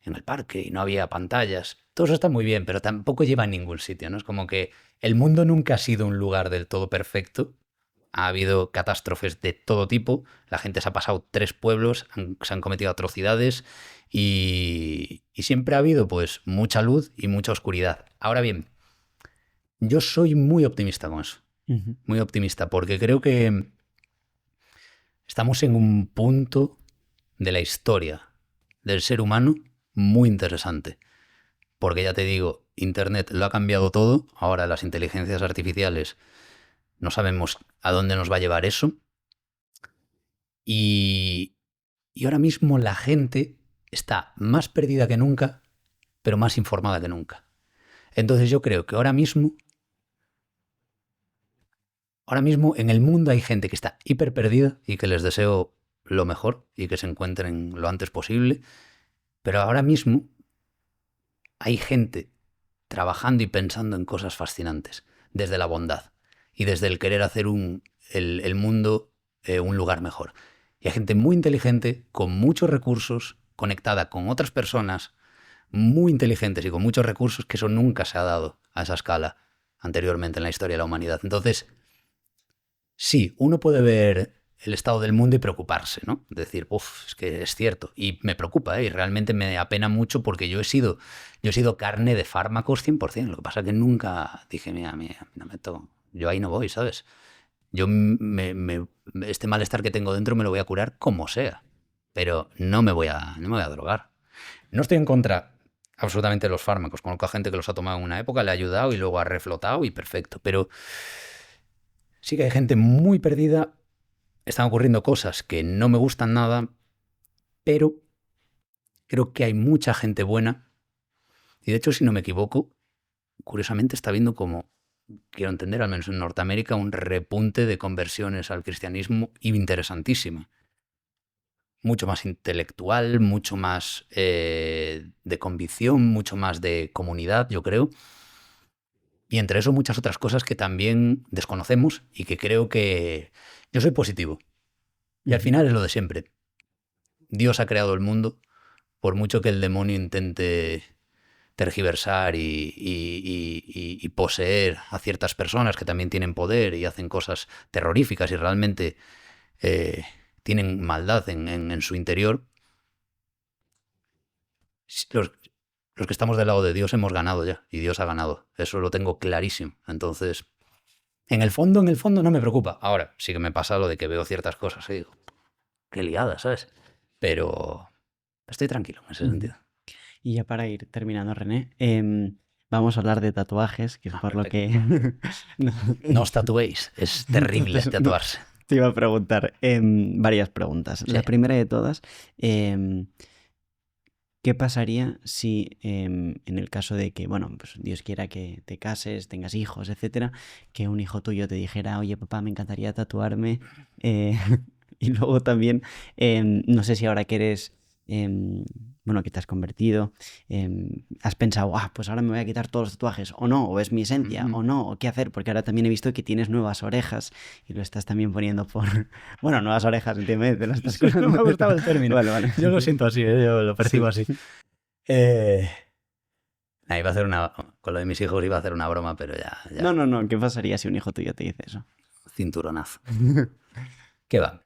en el parque y no había pantallas. Todo eso está muy bien, pero tampoco lleva a ningún sitio, ¿no? Es como que el mundo nunca ha sido un lugar del todo perfecto. Ha habido catástrofes de todo tipo. La gente se ha pasado 3 pueblos, se han cometido atrocidades y siempre ha habido pues mucha luz y mucha oscuridad. Ahora bien, yo soy muy optimista con eso. Muy optimista, porque creo que estamos en un punto de la historia del ser humano muy interesante. Porque ya te digo, Internet lo ha cambiado todo. Ahora las inteligencias artificiales no sabemos a dónde nos va a llevar eso. Y ahora mismo la gente está más perdida que nunca, pero más informada que nunca. Entonces yo creo que ahora mismo en el mundo hay gente que está hiper perdida y que les deseo lo mejor y que se encuentren lo antes posible. Pero ahora mismo hay gente trabajando y pensando en cosas fascinantes, desde la bondad y desde el querer hacer el mundo un lugar mejor. Y hay gente muy inteligente, con muchos recursos, conectada con otras personas muy inteligentes y con muchos recursos, que eso nunca se ha dado a esa escala anteriormente en la historia de la humanidad. Entonces, sí, uno puede ver el estado del mundo y preocuparse, ¿no? Decir, es que es cierto. Y me preocupa, y realmente me apena mucho porque yo he sido carne de fármacos 100%. Lo que pasa es que nunca dije, mira, no me toco. Yo ahí no voy, ¿sabes? Yo este malestar que tengo dentro me lo voy a curar como sea. Pero no me voy a drogar. No estoy en contra absolutamente de los fármacos. Conozco a gente que los ha tomado en una época, le ha ayudado y luego ha reflotado y perfecto. Pero sí que hay gente muy perdida. Están ocurriendo cosas que no me gustan nada, pero creo que hay mucha gente buena. Y de hecho, si no me equivoco, curiosamente está habiendo como, quiero entender, al menos en Norteamérica, un repunte de conversiones al cristianismo interesantísima. Mucho más intelectual, mucho más de convicción, mucho más de comunidad, yo creo. Y entre eso muchas otras cosas que también desconocemos y que creo que... Yo soy positivo. Y al final es lo de siempre. Dios ha creado el mundo, por mucho que el demonio intente tergiversar y poseer a ciertas personas que también tienen poder y hacen cosas terroríficas y realmente tienen maldad en su interior. Los que estamos del lado de Dios hemos ganado ya, y Dios ha ganado. Eso lo tengo clarísimo. Entonces, en el fondo no me preocupa. Ahora, sí que me pasa lo de que veo ciertas cosas y digo, qué liada, ¿sabes? Pero estoy tranquilo en ese sentido. Y ya para ir terminando, René, vamos a hablar de tatuajes, que es por lo que... No, No os tatuéis, es terrible entonces, no, tatuarse. te iba a preguntar varias preguntas. La Sí. primera de todas, ¿qué pasaría si en el caso de que, bueno, pues Dios quiera que te cases, tengas hijos, etcétera, que un hijo tuyo te dijera, oye, papá, me encantaría tatuarme? Y luego también, no sé si ahora que eres, bueno, que te has convertido, has pensado, pues ahora me voy a quitar todos los tatuajes, o no, o es mi esencia, o no, o qué hacer, porque ahora también he visto que tienes nuevas orejas y lo estás también poniendo por... Bueno, nuevas orejas, entiéndeme, te lo estás Sí, no me ha gustado el término. Vale. Yo lo siento así, yo lo percibo Sí. así. Iba a hacer con lo de mis hijos iba a hacer una broma, pero ya No, ¿qué pasaría si un hijo tuyo te dice eso? cinturonazo. ¿Qué va?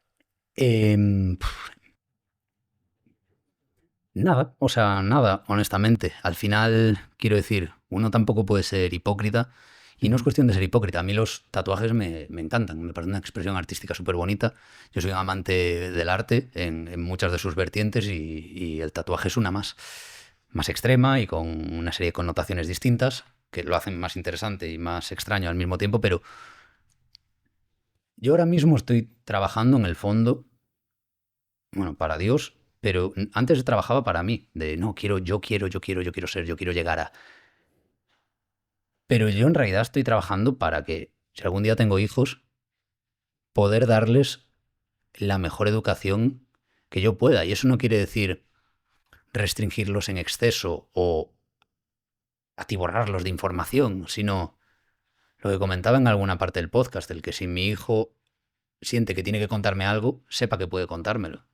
Nada, honestamente. Al final, quiero decir, uno tampoco puede ser hipócrita y no es cuestión de ser hipócrita. A mí los tatuajes me encantan, me parece una expresión artística súper bonita. Yo soy un amante del arte en muchas de sus vertientes y el tatuaje es una más extrema y con una serie de connotaciones distintas que lo hacen más interesante y más extraño al mismo tiempo, pero yo ahora mismo estoy trabajando en el fondo, bueno, para Dios, pero antes trabajaba para mí, de no, yo quiero ser, yo quiero llegar a... Pero yo en realidad estoy trabajando para que, si algún día tengo hijos, poder darles la mejor educación que yo pueda. Y eso no quiere decir restringirlos en exceso o atiborrarlos de información, sino lo que comentaba en alguna parte del podcast, el que si mi hijo siente que tiene que contarme algo, sepa que puede contármelo.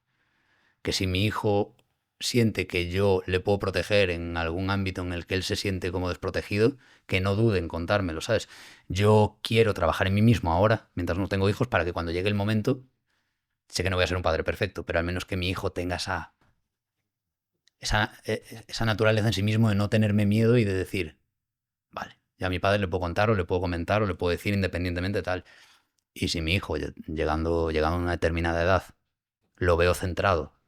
Que si mi hijo siente que yo le puedo proteger en algún ámbito en el que él se siente como desprotegido, que no dude en contármelo, ¿sabes? Yo quiero trabajar en mí mismo ahora, mientras no tengo hijos, para que cuando llegue el momento, sé que no voy a ser un padre perfecto, pero al menos que mi hijo tenga esa naturaleza en sí mismo de no tenerme miedo y de decir, vale, ya a mi padre le puedo contar o le puedo comentar o le puedo decir independientemente de tal. Y si mi hijo, llegando a una determinada edad, lo veo centrado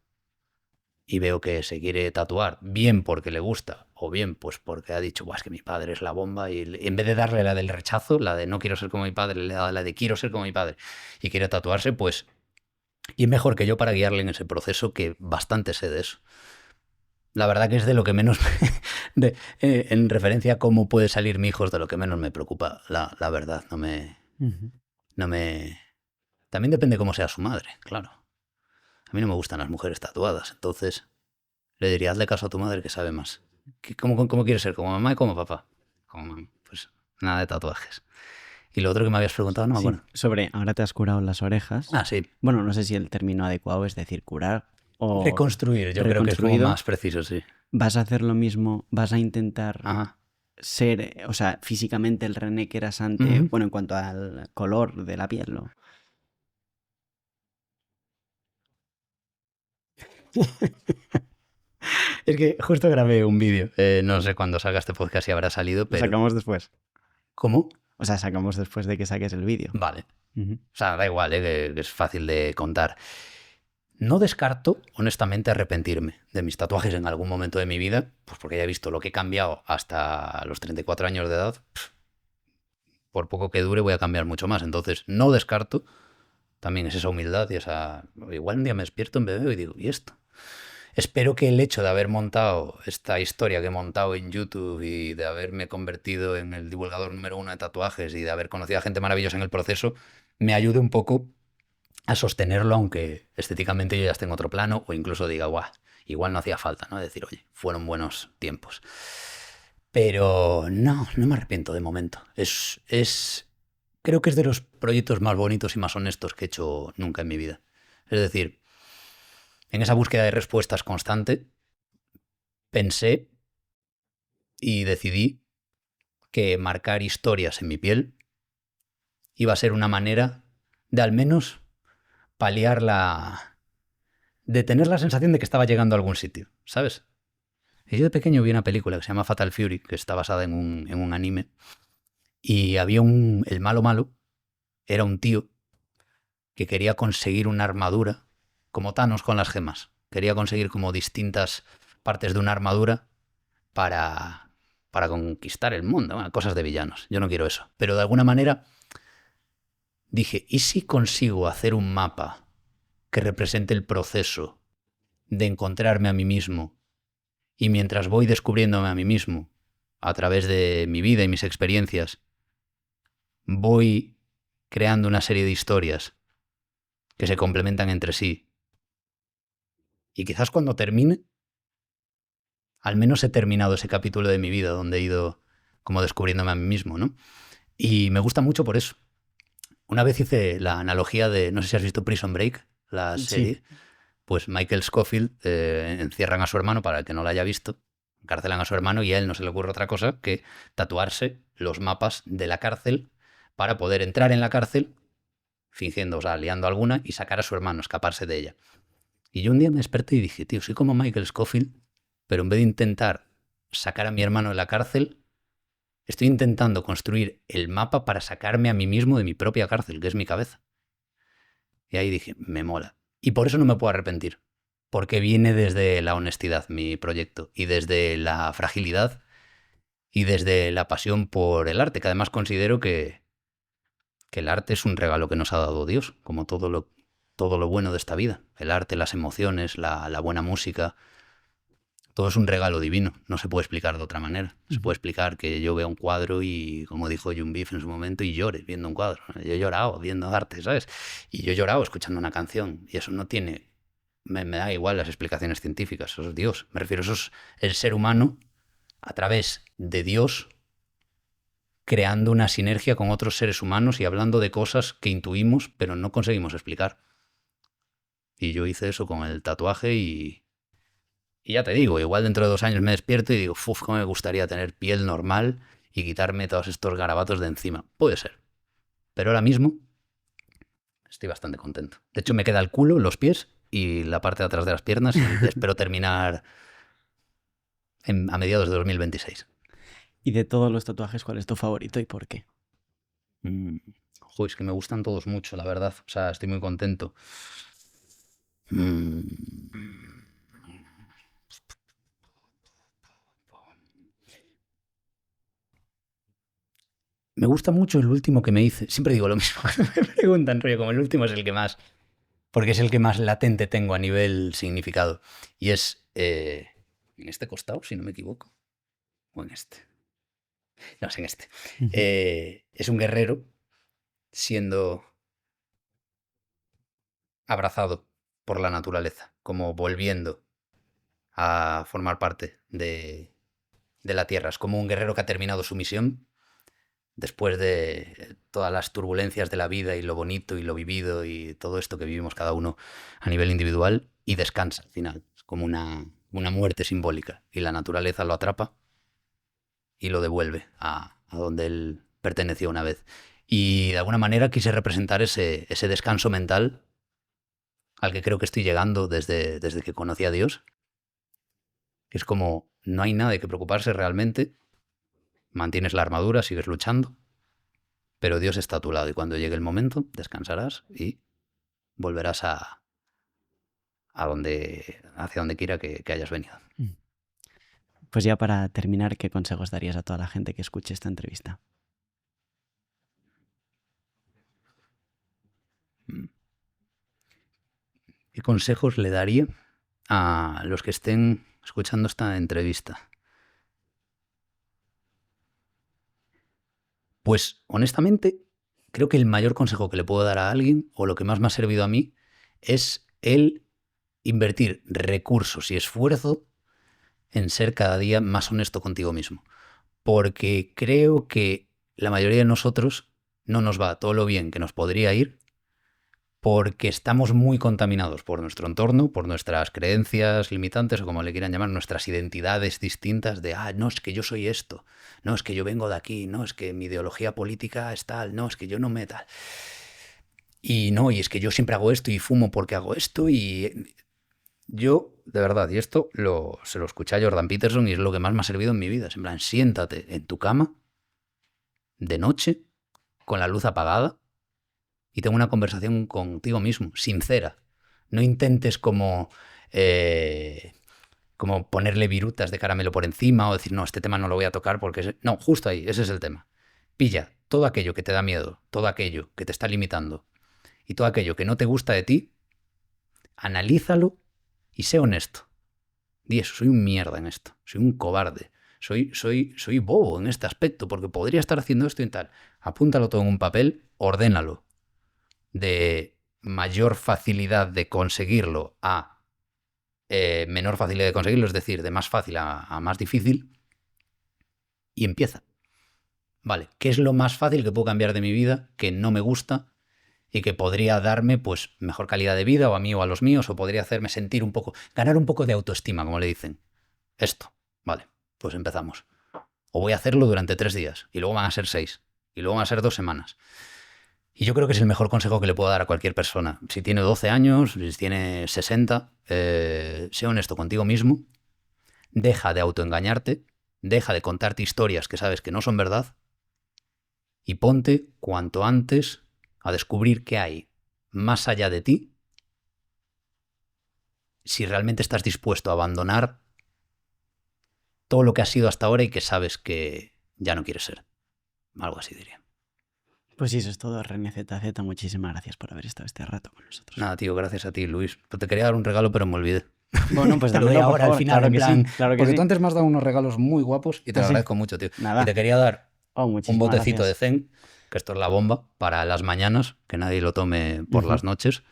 y veo que se quiere tatuar, bien porque le gusta, o bien pues porque ha dicho, es que mi padre es la bomba, y en vez de darle la del rechazo, la de no quiero ser como mi padre, le da la de quiero ser como mi padre, y quiere tatuarse, pues, y mejor que yo para guiarle en ese proceso, que bastante sé de eso. La verdad que es de lo que menos, en referencia a cómo puede salir mi hijo, es de lo que menos me preocupa, la verdad, no me... También depende cómo sea su madre, claro. A mí no me gustan las mujeres tatuadas, entonces le diría, hazle caso a tu madre que sabe más. ¿Cómo quieres ser? ¿Como mamá y como papá? Como mamá. Pues nada de tatuajes. Y lo otro que me habías preguntado, no me acuerdo. Sobre, ahora te has curado las orejas. Ah, sí. Bueno, no sé si el término adecuado es decir curar o... Reconstruir, yo creo que es como más preciso, sí. ¿Vas a hacer lo mismo? ¿Vas a intentar Ajá. ser, o sea, físicamente el René que eras antes, bueno, en cuanto al color de la piel, ¿no? Es que justo grabé un vídeo. No sé cuándo salga este podcast si habrá salido, pero... Lo sacamos después. ¿Cómo? O sea, sacamos después de que saques el vídeo. Vale. O sea, da igual, que es fácil de contar. No descarto, honestamente, arrepentirme de mis tatuajes en algún momento de mi vida, pues porque ya he visto lo que he cambiado hasta los 34 años de edad. Por poco que dure voy a cambiar mucho más. Entonces, no descarto. También es esa humildad y esa... Igual un día me despierto en bebé y digo, ¿y esto? Espero que el hecho de haber montado esta historia que he montado en YouTube y de haberme convertido en el divulgador número 1 de tatuajes y de haber conocido a gente maravillosa en el proceso me ayude un poco a sostenerlo, aunque estéticamente yo ya esté en otro plano o incluso diga, igual no hacía falta, ¿no? Decir, oye, fueron buenos tiempos. Pero no me arrepiento de momento. Creo que es de los proyectos más bonitos y más honestos que he hecho nunca en mi vida. Es decir, en esa búsqueda de respuestas constante, pensé y decidí que marcar historias en mi piel iba a ser una manera de al menos paliar de tener la sensación de que estaba llegando a algún sitio, ¿sabes? Y yo de pequeño vi una película que se llama Fatal Fury, que está basada en un anime, y había el malo era un tío que quería conseguir una armadura como Thanos con las gemas. Quería conseguir como distintas partes de una armadura para conquistar el mundo. Bueno, cosas de villanos. Yo no quiero eso. Pero de alguna manera dije, ¿y si consigo hacer un mapa que represente el proceso de encontrarme a mí mismo? Y mientras voy descubriéndome a mí mismo, a través de mi vida y mis experiencias, voy creando una serie de historias que se complementan entre sí. Y quizás cuando termine, al menos he terminado ese capítulo de mi vida donde he ido como descubriéndome a mí mismo, ¿no? Y me gusta mucho por eso. Una vez hice la analogía de, no sé si has visto Prison Break, la serie. Sí. Pues Michael Scofield encierran a su hermano, para el que no lo haya visto, encarcelan a su hermano y a él no se le ocurre otra cosa que tatuarse los mapas de la cárcel para poder entrar en la cárcel fingiendo, o sea, liando alguna y sacar a su hermano, escaparse de ella. Y yo un día me desperté y dije, tío, soy como Michael Scofield, pero en vez de intentar sacar a mi hermano de la cárcel, estoy intentando construir el mapa para sacarme a mí mismo de mi propia cárcel, que es mi cabeza. Y ahí dije, me mola. Y por eso no me puedo arrepentir, porque viene desde la honestidad mi proyecto y desde la fragilidad y desde la pasión por el arte, que además considero que el arte es un regalo que nos ha dado Dios, como todo lo bueno de esta vida. El arte, las emociones, la buena música, todo es un regalo divino, no se puede explicar de otra manera. Se puede explicar que yo vea un cuadro y, como dijo Jun Beef en su momento, y llore viendo un cuadro. Yo he llorado viendo arte, ¿sabes? Y yo he llorado escuchando una canción. Y eso no tiene... Me da igual las explicaciones científicas. Eso es Dios. Me refiero, eso es el ser humano a través de Dios creando una sinergia con otros seres humanos y hablando de cosas que intuimos pero no conseguimos explicar. Y yo hice eso con el tatuaje y ya te digo, igual dentro de 2 años me despierto y digo, uff, cómo me gustaría tener piel normal y quitarme todos estos garabatos de encima. Puede ser. Pero ahora mismo estoy bastante contento. De hecho, me queda el culo, los pies y la parte de atrás de las piernas y espero terminar a mediados de 2026. Y de todos los tatuajes, ¿cuál es tu favorito y por qué? Joder, es que me gustan todos mucho, la verdad. O sea, estoy muy contento. Me gusta mucho el último que me hice. Siempre digo lo mismo. Me preguntan, rollo, como el último es el que más... Porque es el que más latente tengo a nivel significado. Y es en este costado, si no me equivoco. O en este. No, es en este. Es un guerrero siendo abrazado por la naturaleza, como volviendo a formar parte de la tierra. Es como un guerrero que ha terminado su misión después de todas las turbulencias de la vida y lo bonito y lo vivido y todo esto que vivimos cada uno a nivel individual, y descansa al final. Es como una muerte simbólica y la naturaleza lo atrapa y lo devuelve a donde él perteneció una vez. Y de alguna manera quise representar ese descanso mental al que creo que estoy llegando desde que conocí a Dios. Es como, no hay nada de que preocuparse realmente. Mantienes la armadura, sigues luchando, pero Dios está a tu lado y cuando llegue el momento descansarás y volverás hacia donde quiera que hayas venido. Pues ya para terminar, ¿qué consejos darías a toda la gente que escuche esta entrevista? ¿Qué consejos le daría a los que estén escuchando esta entrevista? Pues honestamente, creo que el mayor consejo que le puedo dar a alguien, o lo que más me ha servido a mí, es el invertir recursos y esfuerzo en ser cada día más honesto contigo mismo. Porque creo que la mayoría de nosotros no nos va todo lo bien que nos podría ir porque estamos muy contaminados por nuestro entorno, por nuestras creencias limitantes o como le quieran llamar, nuestras identidades distintas de, no, es que yo soy esto, no, es que yo vengo de aquí, no, es que mi ideología política es tal, no, es que yo no me tal. Y no, y es que yo siempre hago esto y fumo porque hago esto y... Yo, de verdad, y esto se lo escuché a Jordan Peterson y es lo que más me ha servido en mi vida. Es en plan, siéntate en tu cama de noche con la luz apagada y tengo una conversación contigo mismo, sincera. No intentes como ponerle virutas de caramelo por encima o decir, no, este tema no lo voy a tocar porque... No, justo ahí, ese es el tema. Pilla todo aquello que te da miedo, todo aquello que te está limitando y todo aquello que no te gusta de ti, analízalo y sé honesto. Di eso, soy un mierda en esto, soy un cobarde, soy bobo en este aspecto porque podría estar haciendo esto y tal. Apúntalo todo en un papel, ordénalo. De mayor facilidad de conseguirlo a menor facilidad de conseguirlo, es decir, de más fácil a más difícil, y empieza. Vale, ¿qué es lo más fácil que puedo cambiar de mi vida que no me gusta y que podría darme pues mejor calidad de vida o a mí o a los míos, o podría hacerme sentir un poco, ganar un poco de autoestima, como le dicen? Esto, vale, pues empezamos. O voy a hacerlo durante 3 días y luego van a ser 6 y luego van a ser 2 semanas. Y yo creo que es el mejor consejo que le puedo dar a cualquier persona. Si tiene 12 años, si tiene 60, sé honesto contigo mismo, deja de autoengañarte, deja de contarte historias que sabes que no son verdad y ponte cuanto antes a descubrir qué hay más allá de ti si realmente estás dispuesto a abandonar todo lo que has sido hasta ahora y que sabes que ya no quieres ser. Algo así diría. Pues sí, eso es todo, René ZZ. Muchísimas gracias por haber estado este rato con nosotros. Nada, tío, gracias a ti, Luis. Pues te quería dar un regalo, pero me olvidé. Bueno, pues te lo doy dámelo, por ahora favor. al final, Claro en que plan. sí, claro que Porque sí. tú antes me has dado unos regalos muy guapos y te lo ¿Ah, sí? agradezco mucho, tío. Nada. Y te quería dar Oh, un muchísimas botecito gracias. de Zen, que esto es la bomba para las mañanas, que nadie lo tome por las noches.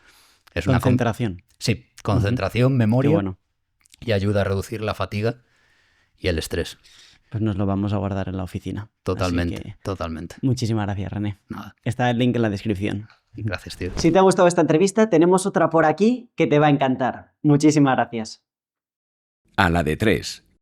Es una Concentración. Sí, concentración, memoria, Qué bueno. y ayuda a reducir la fatiga y el estrés. Pues nos lo vamos a guardar en la oficina. Totalmente, Así que totalmente. muchísimas gracias, René. Nada, Está el link en la descripción. gracias, tío. Si te ha gustado esta entrevista, tenemos otra por aquí que te va a encantar. Muchísimas gracias. A la de 3.